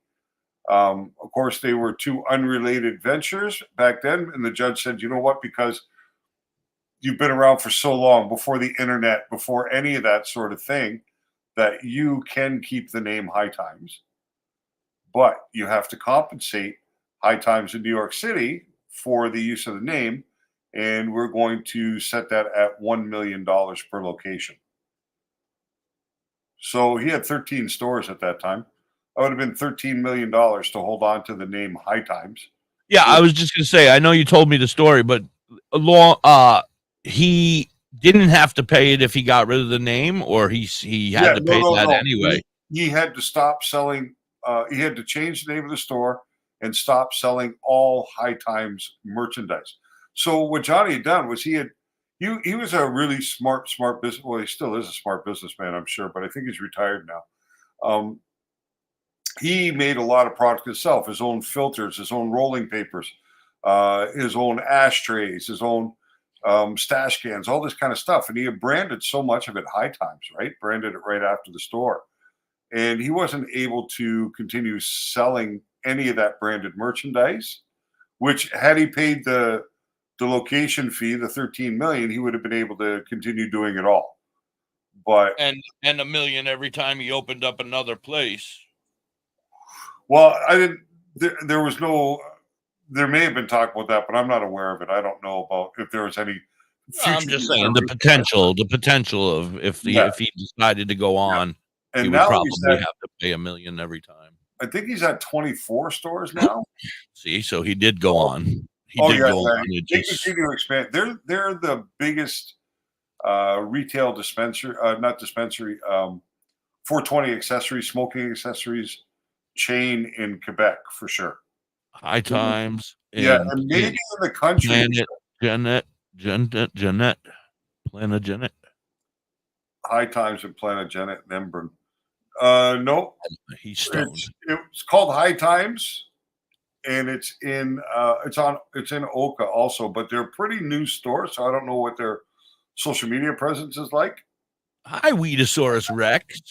Of course, they were two unrelated ventures back then. And the judge said, you know what, because you've been around for so long, before the internet, before any of that sort of thing, that you can keep the name High Times. But you have to compensate High Times in New York City for the use of the name. And we're going to set that at $1 million per location. So he had 13 stores at that time. That would have been $13 million to hold on to the name High Times. Yeah, I was just going to say, I know you told me the story, but he didn't have to pay it if he got rid of the name, or he had to pay that anyway. He had to stop selling. He had to change the name of the store and stop selling all High Times merchandise. So what Johnny had done was he was a really smart business. Well, he still is a smart businessman, I'm sure, but I think he's retired now. He made a lot of product himself, his own filters, his own rolling papers, his own ashtrays, his own stash cans, all this kind of stuff. And he had branded so much of it High Times, right? Branded it right after the store. And he wasn't able to continue selling any of that branded merchandise, which had he paid the location fee, the $13 million, he would have been able to continue doing it all. But and $1 million every time he opened up another place. Well, I didn't. There was no. There may have been talk about that, but I'm not aware of it. I don't know about if there was any. I'm just saying the potential of if he decided to go on, and he would probably have to pay $1 million every time. I think he's at 24 stores now. See, so he did go on. He did go on. They continue to expand. They're the biggest retail dispensary, not dispensary, 420 accessories, smoking accessories chain in Quebec for sure. High Times. Yeah, and maybe in the country. Jeanette. Planet Jeanette. High Times in Planet Jeanette and Emburn. No. He's stoned. It's called High Times, and it's in Oka also, but they're a pretty new store, so I don't know what their social media presence is like. Hi, Weedosaurus Rex.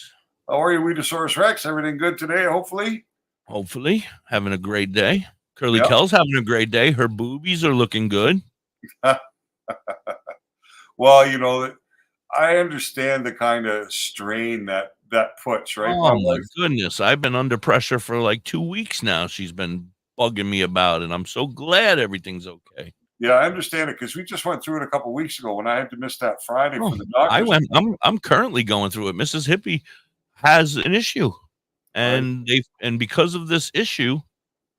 How are you, Weedosaurus Rex? Everything good today, hopefully? Hopefully. Having a great day. Curly Kel's having a great day. Her boobies are looking good. Well, you know, I understand the kind of strain that puts, right? Oh, my goodness. I've been under pressure for like 2 weeks now. She's been bugging me about it. I'm so glad everything's okay. Yeah, I understand it because we just went through it a couple of weeks ago when I had to miss that Friday for the doctor. I'm currently going through it. Mrs. Hippie has an issue, and because of this issue,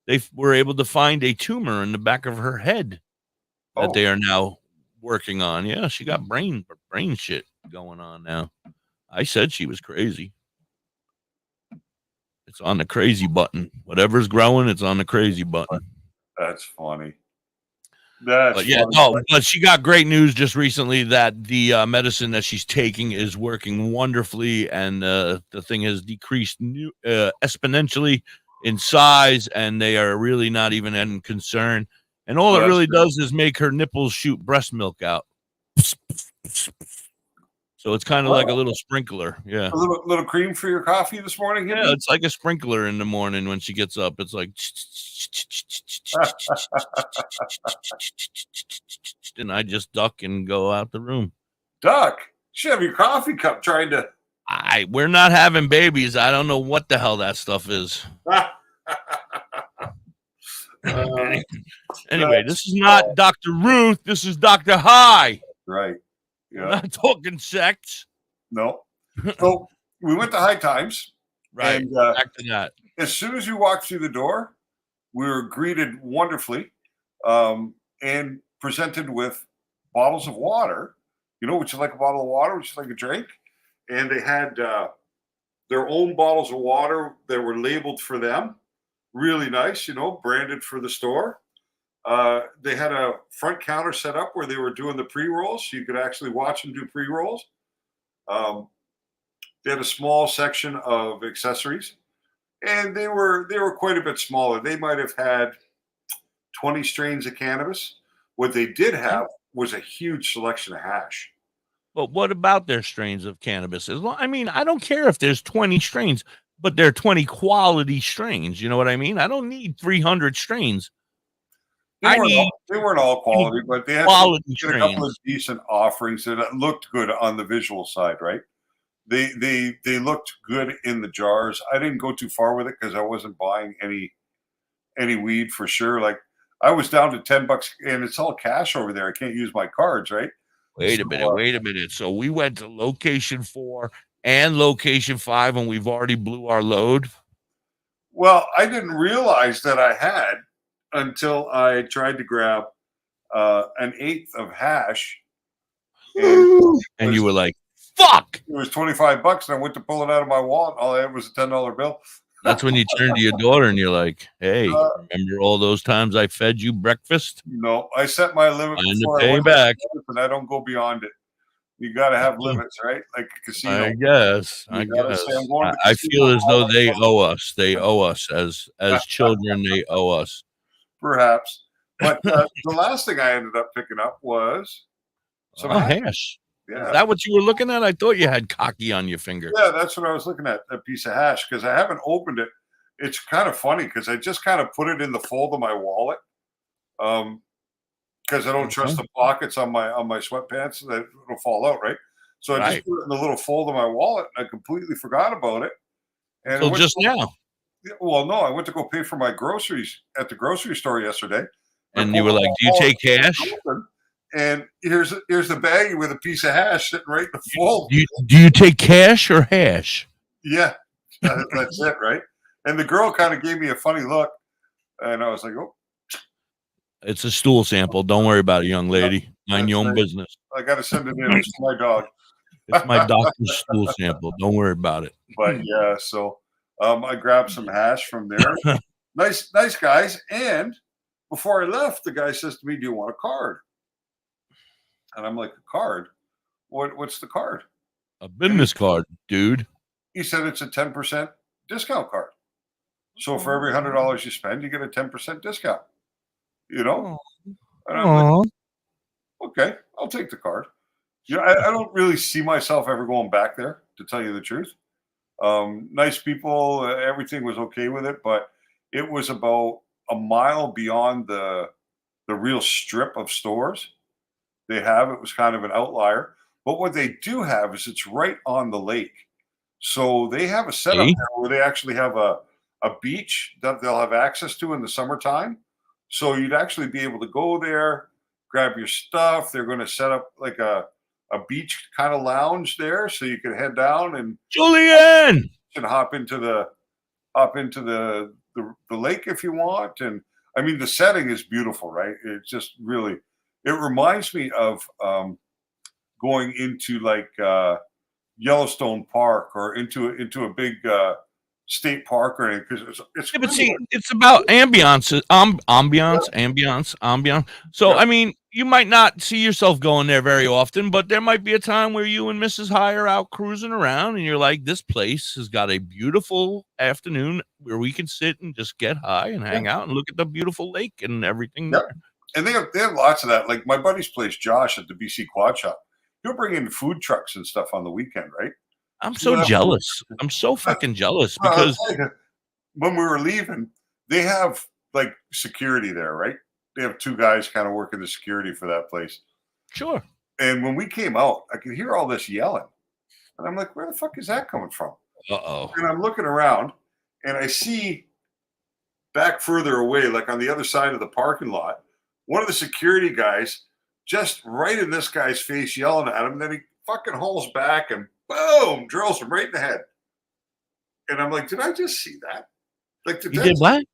they were able to find a tumor in the back of her head that they are now working on. Yeah, she got brain shit going on now. I said she was crazy. It's on the crazy button. Whatever's growing, it's on the crazy button. That's funny. But she got great news just recently that the medicine that she's taking is working wonderfully, and the thing has decreased exponentially in size, and they are really not even in concern. And all it really does is make her nipples shoot breast milk out. So it's kind of like a little sprinkler. Yeah. A little cream for your coffee this morning? Yeah, it's like a sprinkler in the morning when she gets up. It's like, and I just duck and go out the room. Duck? You should have your coffee cup trying to. We're not having babies. I don't know what the hell that stuff is. Anyway, this is not Dr. Ruth. This is DoktorHigh. Right. Yeah. We're not talking sex. No. So we went to High Times. Right. And, back to that. As soon as we walked through the door, we were greeted wonderfully and presented with bottles of water. You know, would you like a bottle of water? Would you like a drink? And they had their own bottles of water that were labeled for them. Really nice, you know, branded for the store. They had a front counter set up where they were doing the pre-rolls, so you could actually watch them do pre-rolls. They had a small section of accessories, and they were quite a bit smaller. They might have had 20 strains of cannabis. What they did have was a huge selection of hash. But what about their strains of cannabis? I mean, I don't care if there's 20 strains, but they're 20 quality strains. You know what I mean? I don't need 300 strains. They weren't all quality, but they had quality a couple of decent offerings that looked good on the visual side, right? They looked good in the jars. I didn't go too far with it because I wasn't buying any weed for sure. Like I was down to $10, and it's all cash over there. I can't use my cards, right? Wait a minute. So we went to location 4 and location 5, and we've already blew our load. Well, I didn't realize that I had until I tried to grab an eighth of hash. And you were like, fuck! It was $25, and I went to pull it out of my wallet. All I had was a $10 bill. That's when you turn to your daughter and you're like, hey, remember all those times I fed you breakfast? No, I set my limit before I went back, and I don't go beyond it. You got to have limits, right? Like a casino. I guess. I feel as though they owe us. They owe us as children. They owe us. Perhaps. But the last thing I ended up picking up was some hash. Yeah. Is that what you were looking at? I thought you had cocky on your finger. Yeah, that's what I was looking at, a piece of hash, because I haven't opened it. It's kind of funny because I just kind of put it in the fold of my wallet because I don't trust the pockets on my sweatpants that it'll fall out, right? So I just put it in the little fold of my wallet, and I completely forgot about it. And so just now? Well, no, I went to go pay for my groceries at the grocery store yesterday. And you were like, do you take cash? And here's the baggie with a piece of hash sitting right in the fold. Do you take cash or hash? Yeah, that's it, right? And the girl kind of gave me a funny look, and I was like, oh. It's a stool sample. Don't worry about it, young lady. Mind your own business. I got to send it in. It's my dog. It's my doctor's stool sample. Don't worry about it. But yeah, so I grabbed some hash from there. Nice guys. And before I left, the guy says to me, "Do you want a card?" And I'm like, "A card? What's the card?" A business card, dude. He said it's a 10% discount card. So for every $100 you spend, you get a 10% discount. You know? And I'm like, okay, I'll take the card. You know, I don't really see myself ever going back there, to tell you the truth. Nice people, everything was okay with it, but it was about a mile beyond the real strip of stores they have. It was kind of an outlier. But what they do have is it's right on the lake. So they have a setup there where they actually have a beach that they'll have access to in the summertime. So you'd actually be able to go there, grab your stuff. They're going to set up like a beach kind of lounge there, so you can head down and Julian and hop into the lake if you want. And I mean, the setting is beautiful, right? It's just really, it reminds me of going into like Yellowstone Park or into a big state park or anything, because it's yeah, but see, it's about ambiance, ambiance. So I mean, you might not see yourself going there very often, but there might be a time where you and Mrs. High are out cruising around and you're like, this place has got a beautiful afternoon where we can sit and just get high and hang out and look at the beautiful lake and everything there. And they have lots of that. Like my buddy's place, Josh, at the BC Quad Shop, he'll bring in food trucks and stuff on the weekend, right? I'm so jealous. I'm so fucking jealous because when we were leaving, they have like security there, right? They have two guys kind of working the security for that place. Sure. And when we came out, I could hear all this yelling. And I'm like, where the fuck is that coming from? Uh-oh. And I'm looking around and I see back further away, like on the other side of the parking lot, one of the security guys just right in this guy's face yelling at him. And then he fucking hauls back and boom, drills him right in the head. And I'm like, did I just see that? Like, he did what?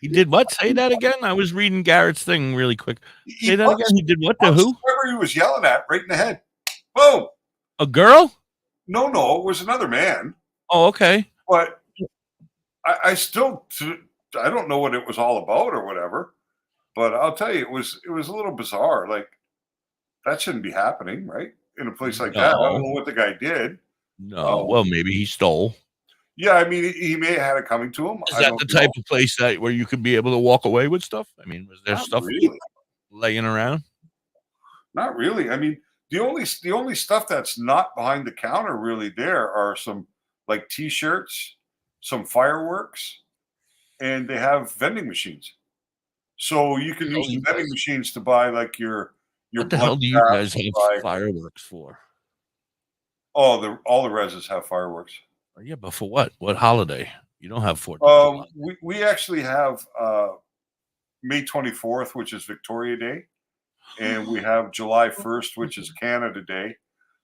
He did what? Say that again. I was reading Garrett's thing really quick. Say that again. He did what to who? Whoever he was yelling at right in the head. Boom. A girl? No, it was another man. Oh, okay. But I still, I don't know what it was all about or whatever. But I'll tell you, it was a little bizarre. Like, that shouldn't be happening, right? In a place like that. I don't know what the guy did. No. Well, maybe he stole. Yeah, I mean, he may have had it coming to him. Is that the type of place that where you could be able to walk away with stuff? I mean, was there Not stuff really. laying around? Not really. I mean, the only stuff that's not behind the counter really there are some like T-shirts, some fireworks, and they have vending machines. So you can use the vending machines to buy like your. What the hell do you guys have fireworks for? Oh, all the reses have fireworks. Yeah, but for what? What holiday? You don't have 4th of July. We actually have May 24th, which is Victoria Day, and we have July 1st, which is Canada Day.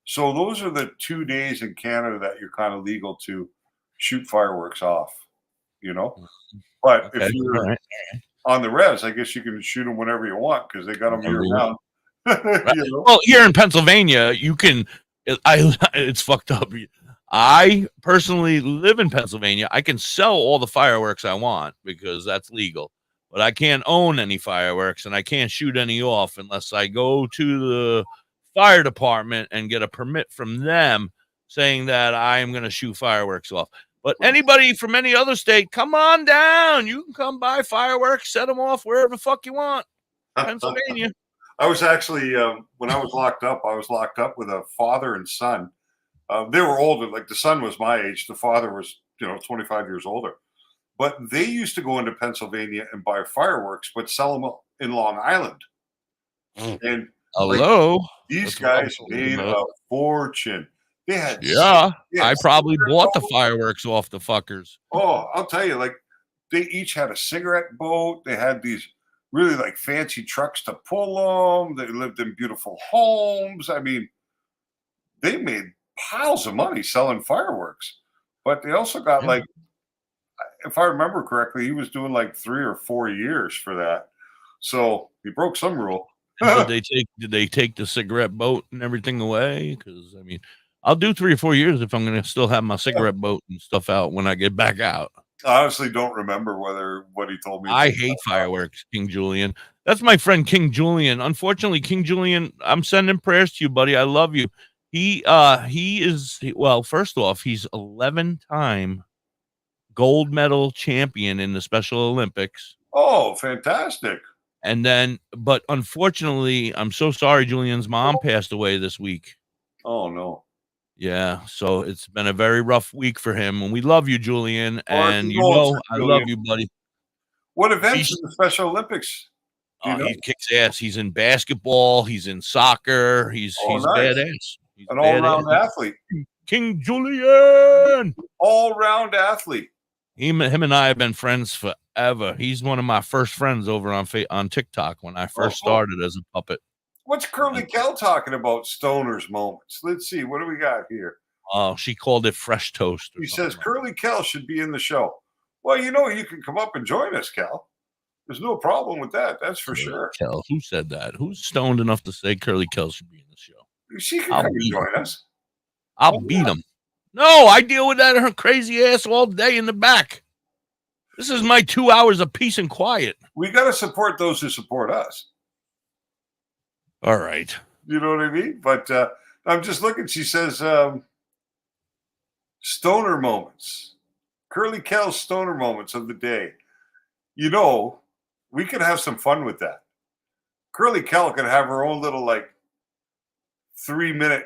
So those are the 2 days in Canada that you're kind of legal to shoot fireworks off, you know. But if you're on the res, I guess you can shoot them whenever you want because they got them year round. You know? Well, here in Pennsylvania, you can. It's fucked up. I personally live in Pennsylvania. I can sell all the fireworks I want because that's legal, but I can't own any fireworks and I can't shoot any off unless I go to the fire department and get a permit from them saying that I am going to shoot fireworks off. But anybody from any other state, come on down. You can come buy fireworks, set them off wherever the fuck you want. Pennsylvania. I was actually, when I was locked up with a father and son. They were older. Like the son was my age. The father was, 25 years older. But they used to go into Pennsylvania and buy fireworks, but sell them in Long Island. And hello, these guys made a fortune. They had I probably bought the fireworks off the fuckers. Oh, I'll tell you, like they each had a cigarette boat. They had these really like fancy trucks to pull them. They lived in beautiful homes. I mean, they made piles of money selling fireworks, but they also got like, if I remember correctly, he was doing like 3 or 4 years for that. So he broke some rule. Did they take the cigarette boat and everything away? Because I mean, I'll do 3 or 4 years if I'm going to still have my cigarette boat and stuff out when I get back out. I honestly don't remember what he told me. I hate fireworks, King Julian. That's my friend King Julian. Unfortunately, King Julian, I'm sending prayers to you, buddy. I love you. Well, first off, he's 11-time gold medal champion in the Special Olympics. Oh, fantastic. And then, but unfortunately, I'm so sorry, Julian's mom passed away this week. Oh, no. Yeah, so it's been a very rough week for him. And we love you, Julian. Our And condolences, I Julian. love you, buddy. What events in the Special Olympics? Do you know? He kicks ass. He's in basketball. He's in soccer. He's nice. badass. He's An all-round athlete. King Julian. All-round athlete. Him and I have been friends forever. He's one of my first friends over on TikTok when I first started as a puppet. What's Curly Kel talking about? Stoners moments. Let's see. What do we got here? Oh, she called it fresh toast. He says Curly Kel should be in the show. Well, you can come up and join us, Kel. There's no problem with that. That's for sure. Kel, who said that? Who's stoned enough to say Curly Kel should be in the show? She can come and join us. I'll beat him. No, I deal with that her crazy ass all day in the back. This is my 2 hours of peace and quiet. We got to support those who support us. All right. You know what I mean? But I'm just looking. She says stoner moments. Curly Kel's stoner moments of the day. We could have some fun with that. Curly Kel could have her own little 3-minute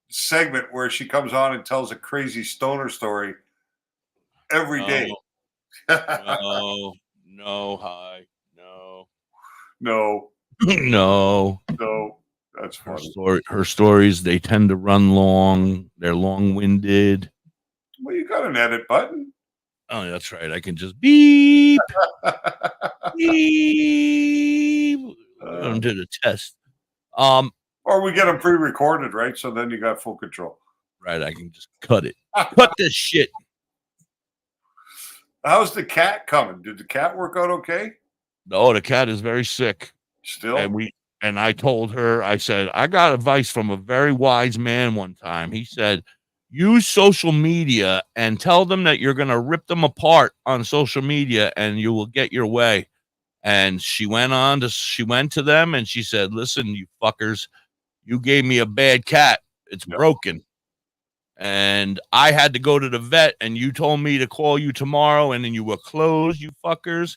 segment where she comes on and tells a crazy stoner story every day. No, hi, no, no. That's funny. Her stories, they tend to run long. They're long-winded. Well, you got an edit button. Oh, that's right. I can just beep. Beep. Did a test. Or we get them pre-recorded, right? So then you got full control. Right. I can just cut it. Cut this shit. How's the cat coming? Did the cat work out okay? No, the cat is very sick. Still? And I told her, I said, I got advice from a very wise man one time. He said, use social media and tell them that you're going to rip them apart on social media and you will get your way. And she went to them and she said, listen, you fuckers, you gave me a bad cat. It's broken. And I had to go to the vet and you told me to call you tomorrow and then you were closed, you fuckers.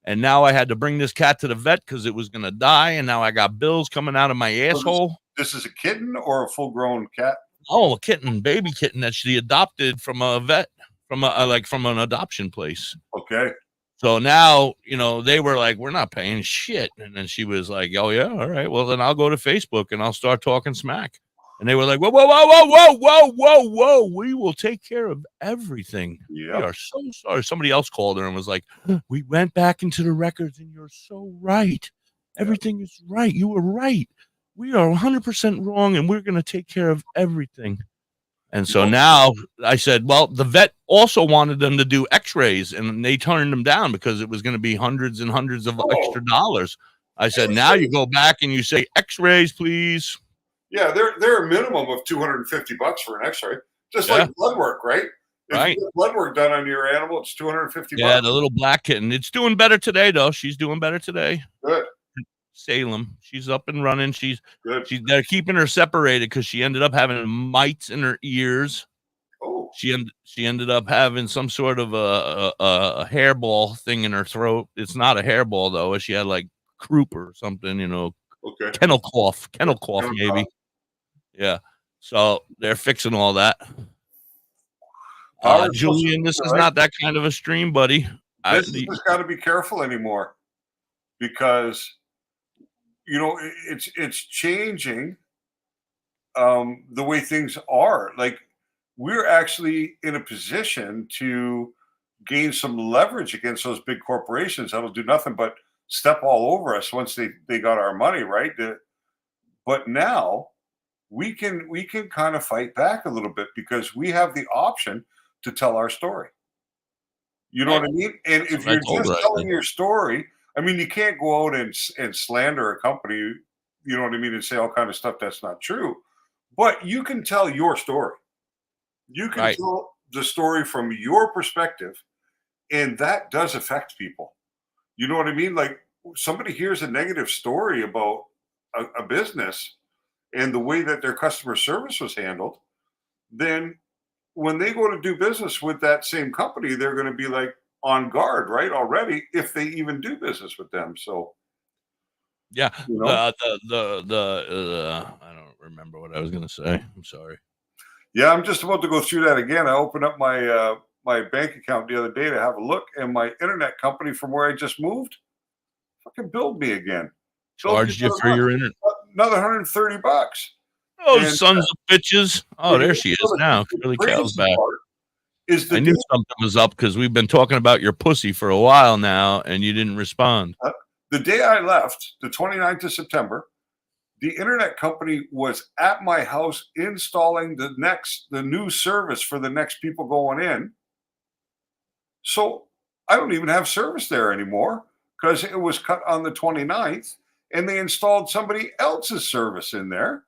And now I had to bring this cat to the vet because it was going to die. And now I got bills coming out of my asshole. This is a kitten or a full-grown cat? Oh, a kitten, baby kitten that she adopted from a vet, from an adoption place. Okay. So now, they were like, we're not paying shit. And then she was like, oh, yeah, all right. Well, then I'll go to Facebook and I'll start talking smack. And they were like, whoa. We will take care of everything. Yeah. We are so sorry. Somebody else called her and was like, we went back into the records and you're so right. Everything is right. You were right. We are 100% wrong and we're going to take care of everything. And so now I said, well, the vet also wanted them to do x-rays and they turned them down because it was going to be hundreds and hundreds of extra dollars. I said, now you go back and you say x-rays, please. Yeah, they're a minimum of $250 for an x-ray. Just like blood work, right? If you get blood work done on your animal, it's $250. Yeah, the little black kitten. It's doing better today, though. She's doing better today. Good. Salem. She's up and running. She's good. They're keeping her separated because she ended up having mites in her ears. Oh. She ended up having some sort of a hairball thing in her throat. It's not a hairball though. She had like croup or something, Okay. Kennel cough maybe. Yeah. So they're fixing all that. Julian, this is not that kind of a stream, buddy. This has got to be careful anymore because it's changing the way things are. Like we're actually in a position to gain some leverage against those big corporations that'll do nothing but step all over us once they got our money, right? But now we can kind of fight back a little bit because we have the option to tell our story. You know what I mean? And if you're just telling your story, I mean, you can't go out and slander a company, you know what I mean, and say all kind of stuff that's not true. But you can tell your story. You can tell the story from your perspective, And that does affect people. You know what I mean? Like somebody hears a negative story about a business and the way that their customer service was handled, then when they go to do business with that same company, they're going to be like on guard, right? Already, if they even do business with them. So, Yeah. you know? I don't remember what I was going to say. I'm sorry. Yeah, I'm just about to go through that again. I opened up my my bank account the other day to have a look, and my internet company from where I just moved fucking billed me again. Billed me Charged you for your internet. another $130. Oh, And sons of bitches. Oh, there she is now. Curly Cow's back. Is I knew something was up because we've been talking about your pussy for a while now, and you didn't respond. The day I left, the 29th of September, the internet company was at my house installing the new service for the next people going in. So I don't even have service there anymore because it was cut on the 29th, and they installed somebody else's service in there,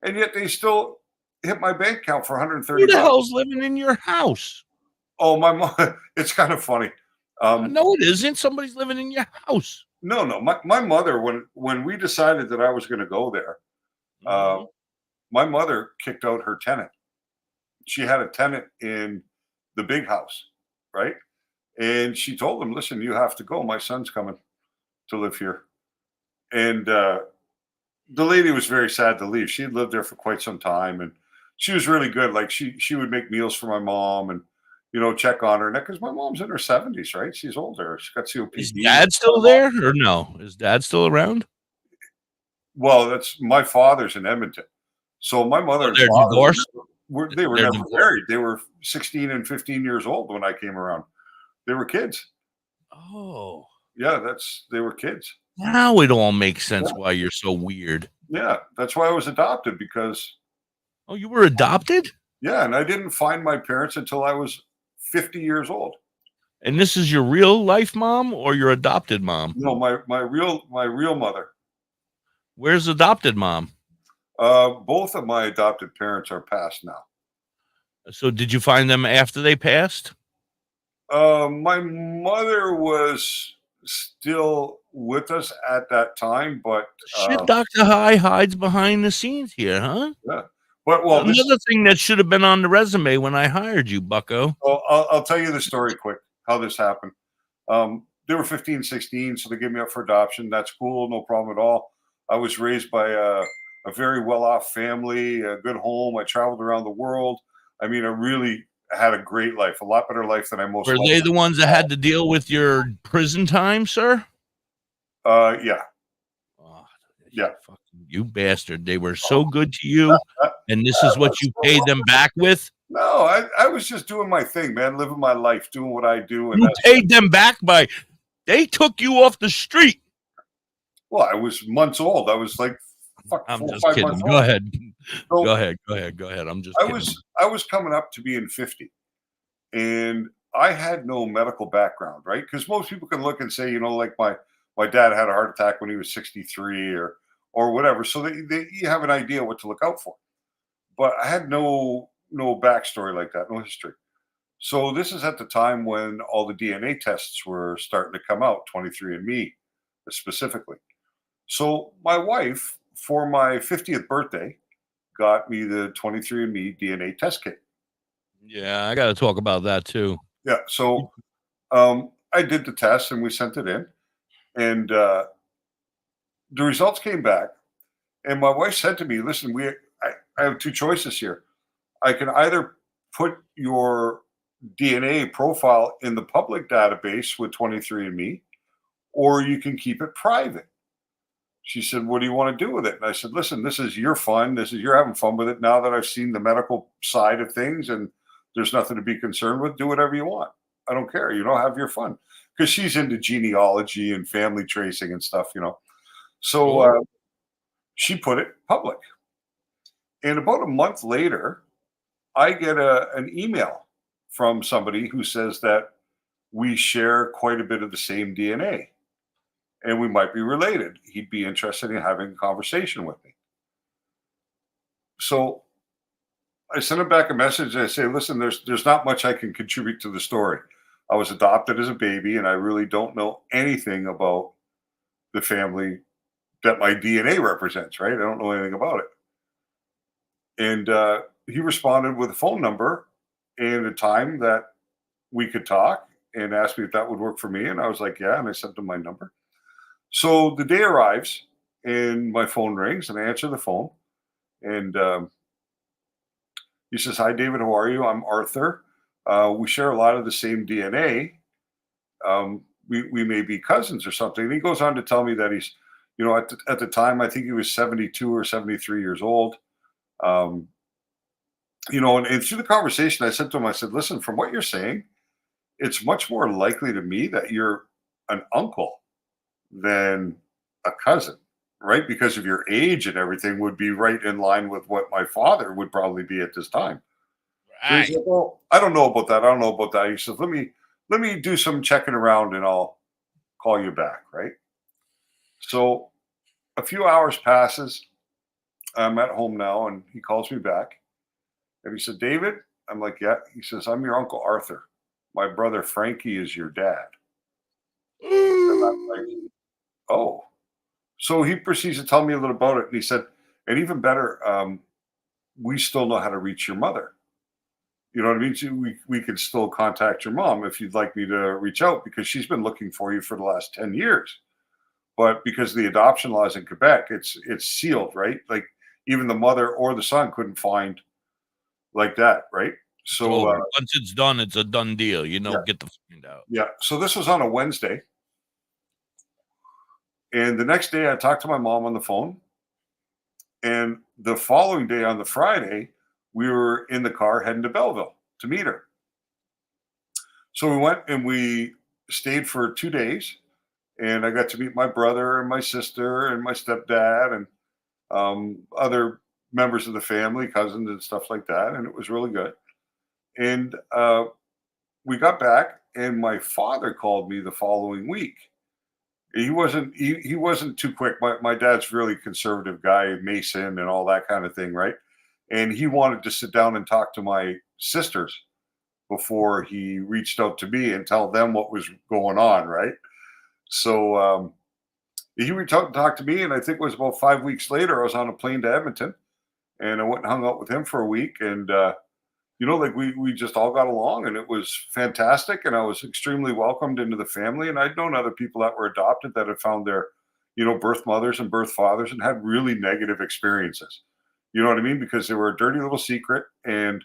and yet they still hit my bank account for $130. Who the hell's living in your house? Oh, my mom. It's kind of funny. No, it isn't. Somebody's living in your house. No. My mother, when we decided that I was going to go there, my mother kicked out her tenant. She had a tenant in the big house, right? And she told him, listen, you have to go. My son's coming to live here. And the lady was very sad to leave. She had lived there for quite some time, and she was really good. Like she would make meals for my mom and, you know, check on her. Because my mom's in her 70s, right? She's older. She's got COPD. Is Dad still there or no? Is Dad still around? Well, that's my father's in Edmonton. So my mother and they're father divorced? they were They're never divorced. married. They were 16 and 15 years old when I came around. They were kids. Oh. Yeah, they were kids. Now it all makes sense why you're so weird. Yeah, that's why I was adopted, because. Oh, you were adopted? Yeah, and I didn't find my parents until I was 50 years old. And this is your real life mom or your adopted mom? No, my real mother. Where's adopted mom? Both of my adopted parents are passed now. So did you find them after they passed? My mother was still with us at that time, but Shit, DoktorHigh hides behind the scenes here, huh? Yeah. But another thing that should have been on the resume when I hired you, bucko. Well, I'll tell you the story quick, how this happened. They were 15, 16, so they gave me up for adoption. That's cool, no problem at all. I was raised by a very well-off family, a good home. I traveled around the world. I mean, I really had a great life, a lot better life than I most. Were they the ones that had to deal with your prison time, sir? Yeah. Yeah. You bastard. They were so good to you, and this is what you paid them back with? No, I was just doing my thing, man, living my life, doing what I do. And you paid them back by, they took you off the street. Well, I was months old. I was like, I'm just kidding. Go ahead. So, go ahead. I'm just kidding. I was coming up to being 50, and I had no medical background, right? Because most people can look and say, you know, like my dad had a heart attack when he was 63 or whatever. So you have an idea what to look out for. But I had no backstory like that, no history. So this is at the time when all the DNA tests were starting to come out, 23andMe specifically. So my wife, for my 50th birthday, got me the 23andMe DNA test kit. Yeah, I got to talk about that too. Yeah, so I did the test and we sent it in, and the results came back. And my wife said to me, "Listen, I have two choices here. I can either put your DNA profile in the public database with 23andMe, or you can keep it private." She said, "What do you want to do with it?" And I said, "Listen, this is your fun. You're having fun with it. Now that I've seen the medical side of things and there's nothing to be concerned with, do whatever you want. I don't care. You know, have your fun." Because she's into genealogy and family tracing and stuff, you know. So she put it public. And about a month later, I get an email from somebody who says that we share quite a bit of the same DNA and we might be related. He'd be interested in having a conversation with me. So I sent him back a message and I say, "Listen, there's not much I can contribute to the story. I was adopted as a baby, and I really don't know anything about the family that my DNA represents, right? I don't know anything about it. And he responded with a phone number and a time that we could talk and asked me if that would work for me. And I was like, yeah. And I sent him my number. So the day arrives and my phone rings and I answer the phone. And he says, hi, David, how are you? I'm Arthur. We share a lot of the same DNA. We may be cousins or something. And he goes on to tell me that he's, at the time, I think he was 72 or 73 years old. And through the conversation, I said to him, I said, listen, from what you're saying, it's much more likely to me that you're an uncle than a cousin, right? Because of your age and everything would be right in line with what my father would probably be at this time. Right. So he's like, well, I don't know about that. I don't know about that. He says, let me do some checking around and I'll call you back, right? So a few hours passes. I'm at home now and he calls me back. And he said, David? I'm like, yeah. He says, I'm your Uncle Arthur. My brother Frankie is your dad. And I'm like, oh. So he proceeds to tell me a little about it. And he said, and even better, we still know how to reach your mother. You know what I mean? So we could still contact your mom if you'd like me to reach out because she's been looking for you for the last 10 years. But because of the adoption laws in Quebec, it's sealed, right? Like even the mother or the son couldn't find like that, right? So once it's done, it's a done deal. Get the find out. Yeah. So this was on a Wednesday. And the next day I talked to my mom on the phone. And the following day on the Friday, we were in the car heading to Belleville to meet her. So we went and we stayed for 2 days. And I got to meet my brother and my sister and my stepdad and other members of the family, cousins and stuff like that. And it was really good. And we got back and my father called me the following week. He wasn't too quick. My dad's really conservative guy, Mason and all that kind of thing, right? And he wanted to sit down and talk to my sisters before he reached out to me and tell them what was going on, right? So he reached out and talked to me, and I think it was about 5 weeks later, I was on a plane to Edmonton, and I went and hung out with him for a week, and we just all got along, and it was fantastic, and I was extremely welcomed into the family, and I'd known other people that were adopted that had found their, birth mothers and birth fathers and had really negative experiences. You know what I mean? Because they were a dirty little secret, and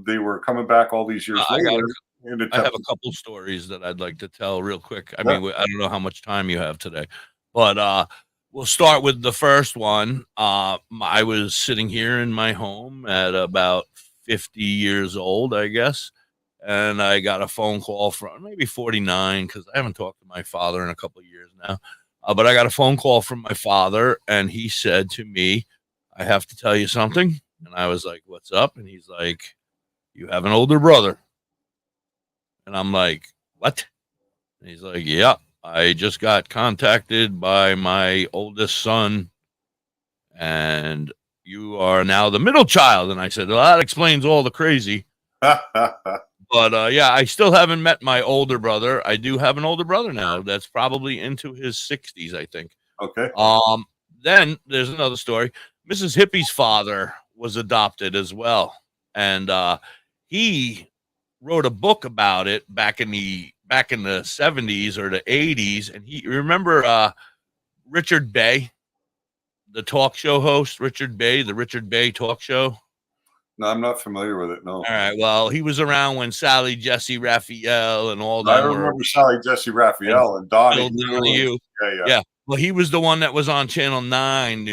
they were coming back all these years later. I have a couple stories that I'd like to tell real quick. I mean, I don't know how much time you have today, but we'll start with the first one. I was sitting here in my home at about 50 years old, I guess, and I got a phone call from maybe 49 because I haven't talked to my father in a couple of years now. But I got a phone call from my father, and he said to me, I have to tell you something. And I was like, what's up? And he's like, you have an older brother. And I'm like, what? And he's like, yeah, I just got contacted by my oldest son, and you are now the middle child. And I said, well, that explains all the crazy. But yeah, I still haven't met my older brother. I do have an older brother now that's probably into his 60s, I think. Okay. Then there's another story. Mrs. Hippie's father was adopted as well. And he wrote a book about it back in the 70s or the 80s. And he remember Richard Bay, the talk show host, Richard Bay, the Richard Bay talk show. No, I'm not familiar with it. No. All right. Well, he was around when Sally, Jesse, Raphael, and all that. I remember Sally, Jesse, Raphael, and Donnie. Yeah. Well, he was the one that was on Channel 9,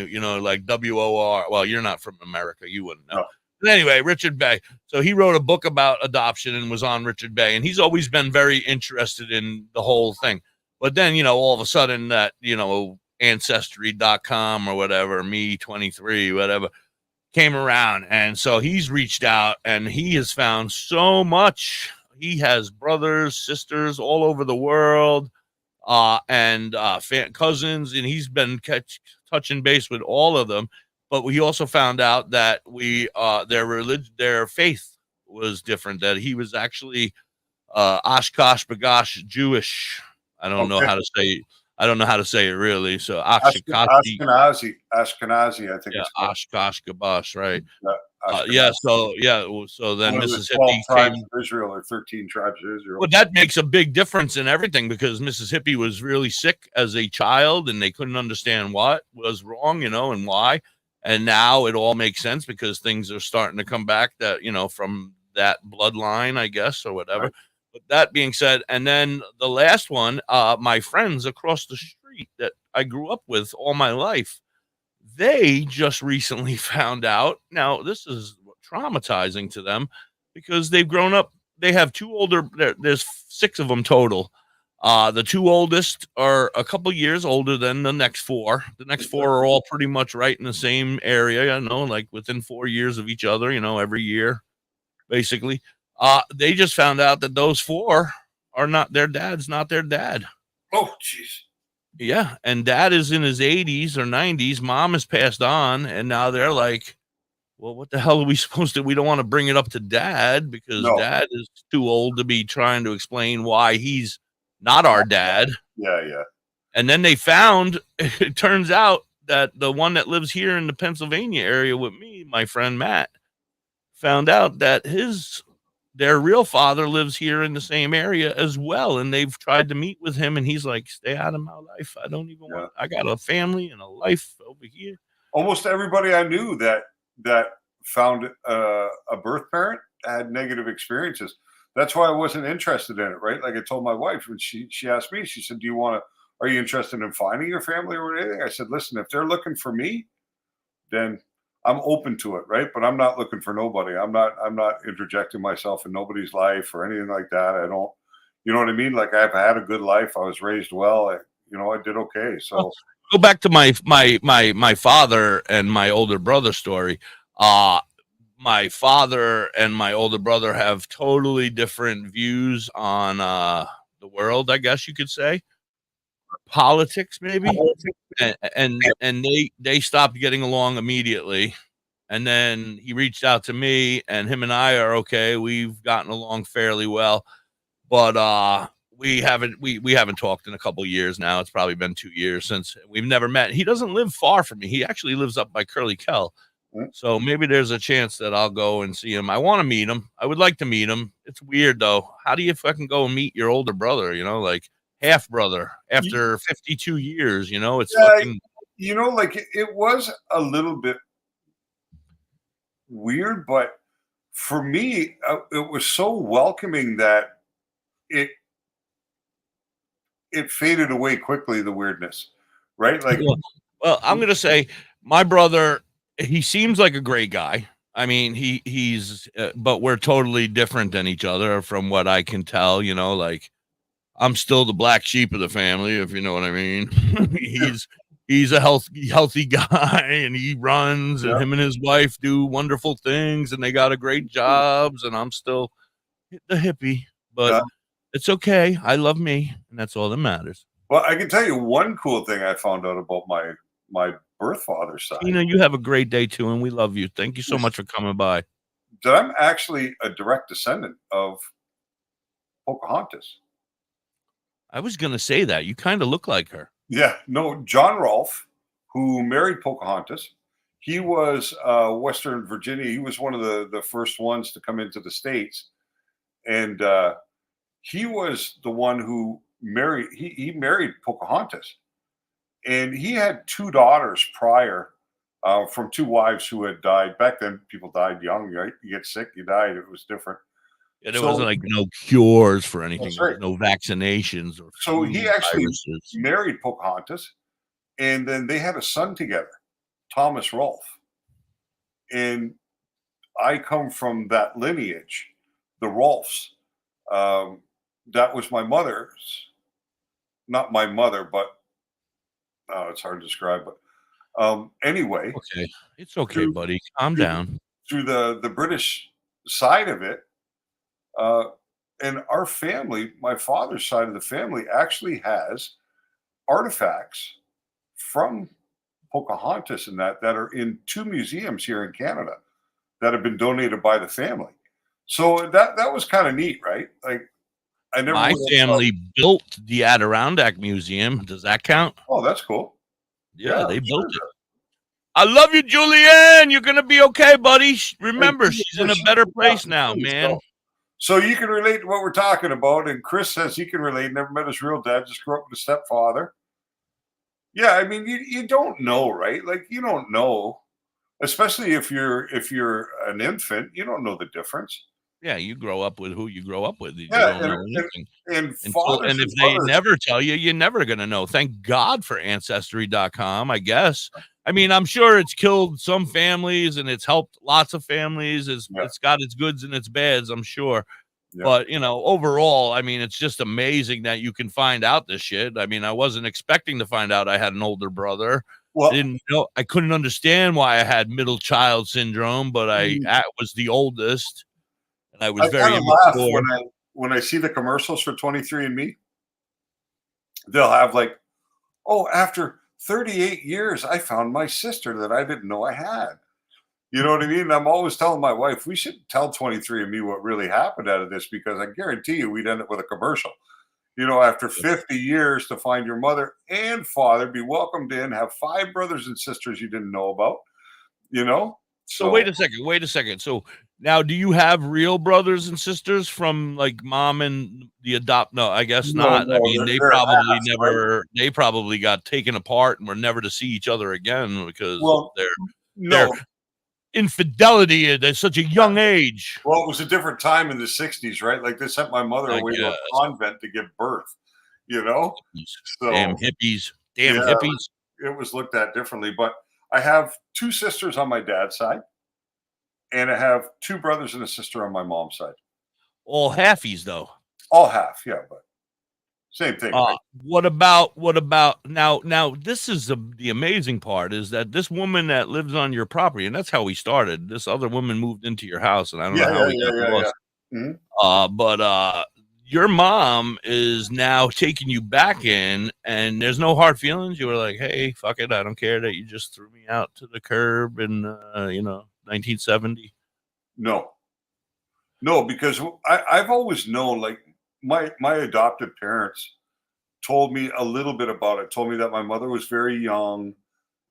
like WOR. Well, you're not from America. You wouldn't know. No. But anyway, Richard Bay. So he wrote a book about adoption and was on Richard Bay. And he's always been very interested in the whole thing. But then, all of a sudden that, Ancestry.com or whatever, Me23, whatever, came around. And so he's reached out and he has found so much. He has brothers, sisters all over the world. And cousins, and he's been touching base with all of them. But we also found out that their faith was different. That he was actually Oshkosh Bagosh Jewish. I don't know how to say. I don't know how to say it really. So Oshkosh. Ashkenazi, I think Yeah, it's called. Oshkosh Gabosh, right? Ashkenazi. So then One of the Mississippi 12 tribes came. of Israel, or 13 tribes of Israel. Well, that makes a big difference in everything because Mississippi was really sick as a child and they couldn't understand what was wrong, and why. And now it all makes sense because things are starting to come back that, from that bloodline, I guess, or whatever. Right. But that being said, and then the last one, my friends across the street that I grew up with all my life, they just recently found out. Now, this is traumatizing to them because they've grown up. They have two older, there's 6 of them total. The 2 oldest are a couple years older than the next 4. The next 4 are all pretty much right in the same area, like within 4 years of each other, every year, basically. They just found out that those 4 are not their dad's, not their dad. Oh, jeez. Yeah, and dad is in his 80s or 90s. Mom has passed on, and now they're like, well, what the hell are we supposed to? We don't want to bring it up to dad because dad is too old to be trying to explain why he's not our dad. Yeah. And then they found, it turns out that the one that lives here in the Pennsylvania area with me, my friend Matt, found out that their real father lives here in the same area as well. And they've tried to meet with him and he's like, stay out of my life. I don't even want, I got a family and a life over here. Almost everybody I knew that found a birth parent had negative experiences. That's why I wasn't interested in it, right? Like I told my wife when she asked me, she said, are you interested in finding your family or anything? I said, listen, if they're looking for me, then I'm open to it, right? But I'm not looking for nobody. I'm not interjecting myself in nobody's life or anything like that. I don't, you know what I mean? Like I've had a good life. I was raised well. I did okay. So go back to my father and my older brother story. My father and my older brother have totally different views on the world, I guess you could say. Politics, maybe. And they stopped getting along immediately. And then he reached out to me, and him and I are okay. We've gotten along fairly well, but we haven't talked in a couple of years now. It's probably been 2 years since we've never met. He doesn't live far from me. He actually lives up by Curly Kell. So maybe there's a chance that I'll go and see him. I want to meet him. I would like to meet him. It's weird though. How do you fucking go and meet your older brother? Like half brother after 52 years. It's fucking. Like it was a little bit weird, but for me, it was so welcoming that it faded away quickly. The weirdness, right? Like, well, I'm gonna say my brother. He seems like a great guy. I mean, he's, but we're totally different than each other from what I can tell. Like I'm still the black sheep of the family, if you know what I mean. He's a healthy guy, and he runs, and him and his wife do wonderful things, and they got a great jobs, and I'm still the hippie, but it's okay. I love me, and that's all that matters. Well, I can tell you one cool thing I found out about my birth father's side. You have a great day too, and we love you. Thank you so much for coming by. That I'm actually a direct descendant of Pocahontas. I was going to say that. You kind of look like her. Yeah. No, John Rolfe, who married Pocahontas, he was Western Virginia. He was one of the first ones to come into the States. And he was the one who married, he married Pocahontas. And he had 2 daughters prior from 2 wives who had died. Back then, people died young, right? You get sick, you died. It was different. Yeah, there wasn't like no cures for anything. Right. No vaccinations. So he actually married Pocahontas, and then they had a son together, Thomas Rolfe. And I come from that lineage, the Rolfes. That was my mother's, not my mother, but it's hard to describe, but anyway. Okay. It's okay, buddy. Calm down. Through the British side of it, and our family, my father's side of the family, actually has artifacts from Pocahontas and that are in 2 museums here in Canada that have been donated by the family. So that was kind of neat, right? Like I never. My would have family built the Adirondack Museum. Does that count? Oh, that's cool. Yeah, they I'm built sure it. I love you, Julianne. You're gonna be okay, buddy. Remember, she's in a better place now, man. So you can relate to what we're talking about. And Chris says he can relate. Never met his real dad. Just grew up with a stepfather. Yeah, I mean, you don't know, right? Like you don't know, especially if you're an infant. You don't know the difference. Yeah, you grow up with who you grow up with. You Yeah, don't know anything. and And if they never tell you, you're never going to know. Thank God for Ancestry.com, I guess. I mean, I'm sure it's killed some families and it's helped lots of families. It's got its goods and its bads, I'm sure. Yeah. But, overall, I mean, it's just amazing that you can find out this shit. I mean, I wasn't expecting to find out I had an older brother. Well, I couldn't understand why I had middle child syndrome, but I was the oldest. I was very laugh when I see the commercials for 23andMe. They'll have like, oh, after 38 years, I found my sister that I didn't know I had. You know what I mean? And I'm always telling my wife, we should tell 23andMe what really happened out of this, because I guarantee you we'd end up with a commercial. After 50 years to find your mother and father, be welcomed in, have 5 brothers and sisters you didn't know about, So wait a second. So now, do you have real brothers and sisters from like mom and the adopt? No, I guess not. No, I mean, they probably never. Right? They probably got taken apart and were never to see each other again because their infidelity at such a young age. Well, it was a different time in the 60s, right? Like they sent my mother away to a convent to give birth. So, damn hippies. Hippies. It was looked at differently, but I have 2 sisters on my dad's side. And I have 2 brothers and a sister on my mom's side. All halfies, though. All half, yeah, but same thing. Right? What about now? This is the amazing part is that this woman that lives on your property, and that's how we started. This other woman moved into your house, and I don't know how we got lost. Mm-hmm. But your mom is now taking you back in, and there's no hard feelings. You were like, hey, fuck it, I don't care that you just threw me out to the curb and 1970. No, because I've always known, like my adoptive parents told me a little bit about it. Told me that my mother was very young,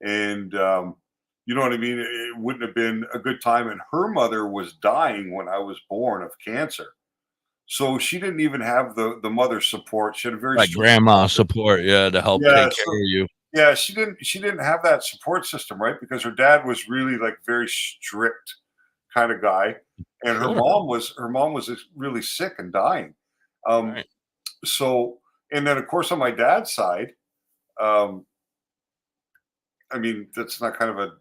and you know what I mean. It wouldn't have been a good time, and her mother was dying when I was born of cancer, so she didn't even have the mother support. She had a very grandma support, to help take care of you. Yeah, she didn't have that support system, right? Because her dad was really like very strict kind of guy, and her mom was really sick and dying. Right. So, and then of course on my dad's side, I mean that's not kind of a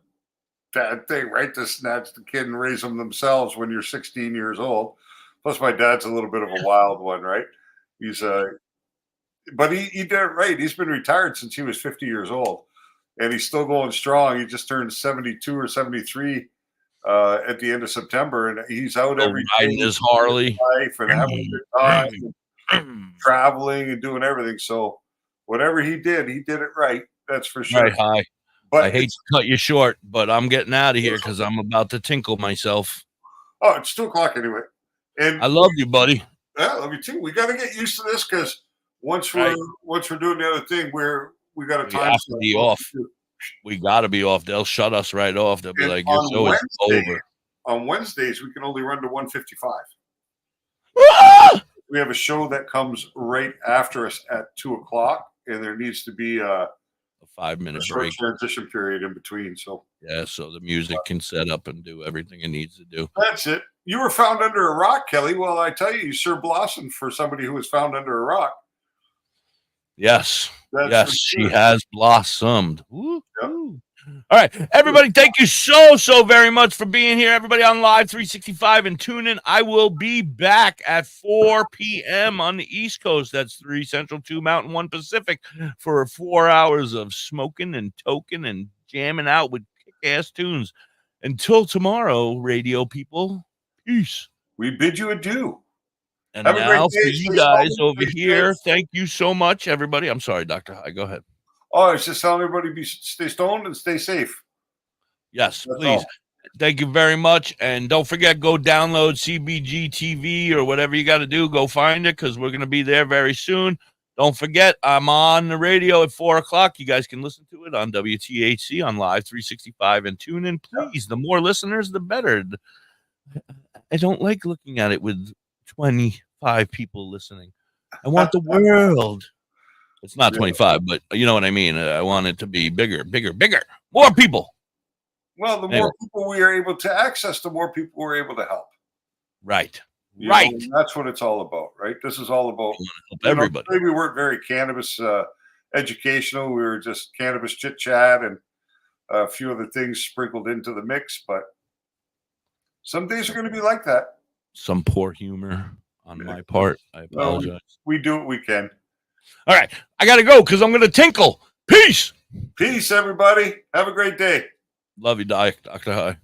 bad thing, right? To snatch the kid and raise them themselves when you're 16 years old. Plus, my dad's a little bit of a wild one, right? He's but he did it right. He's been retired since he was 50 years old, and he's still going strong. He just turned 72 or 73 at the end of September, and he's out every day riding his Harley life and having a good time, and traveling and doing everything. So whatever he did it right. That's for sure. Right, hi. But I hate to cut you short, but I'm getting out of here because I'm about to tinkle myself. Oh, it's 2:00 anyway. And I love you, buddy. Yeah, love you too. We got to get used to this because once we're doing the other thing, we got a time to be off. We got to be off. They'll shut us right off. They'll be like, "Your show is over." On Wednesdays, we can only run to 155. We have a show that comes right after us at 2:00, and there needs to be a 5-minute break transition period in between. So so the music can set up and do everything it needs to do. That's it. You were found under a rock, Kelly. Well, I tell you sure blossomed for somebody who was found under a rock. Yes. Yes, she has blossomed. Woo, woo. All right, everybody, thank you so very much for being here. Everybody on Live 365 and tune in. I will be back at 4 p.m. on the East Coast. That's 3 Central, 2 Mountain, 1 Pacific for 4 hours of smoking and toking and jamming out with kick-ass tunes. Until tomorrow, radio people, peace. We bid you adieu. And now for you guys over here, thank you so much, everybody. I'm sorry, Dr. High. Go ahead. Oh, it's just telling everybody stay stoned and stay safe. Yes, please. Thank you very much. And don't forget, go download CBG TV or whatever you got to do. Go find it because we're going to be there very soon. Don't forget, I'm on the radio at 4 o'clock. You guys can listen to it on WTHC on Live 365 and tune in. Please, the more listeners, the better. I don't like looking at it with 25 people listening. I want the world. It's not 25, but you know what I mean. I want it to be bigger. More people. Well, the more people we are able to access, the more people we're able to help. Right. You know, that's what it's all about, right? This is all about help everybody. Maybe we weren't very cannabis educational. We were just cannabis chit chat and a few other things sprinkled into the mix. But some days are going to be like that. Some poor humor on my part. I apologize. Well, we do what we can. All right. I got to go because I'm going to tinkle. Peace. Peace, everybody. Have a great day. Love you, Dr. High.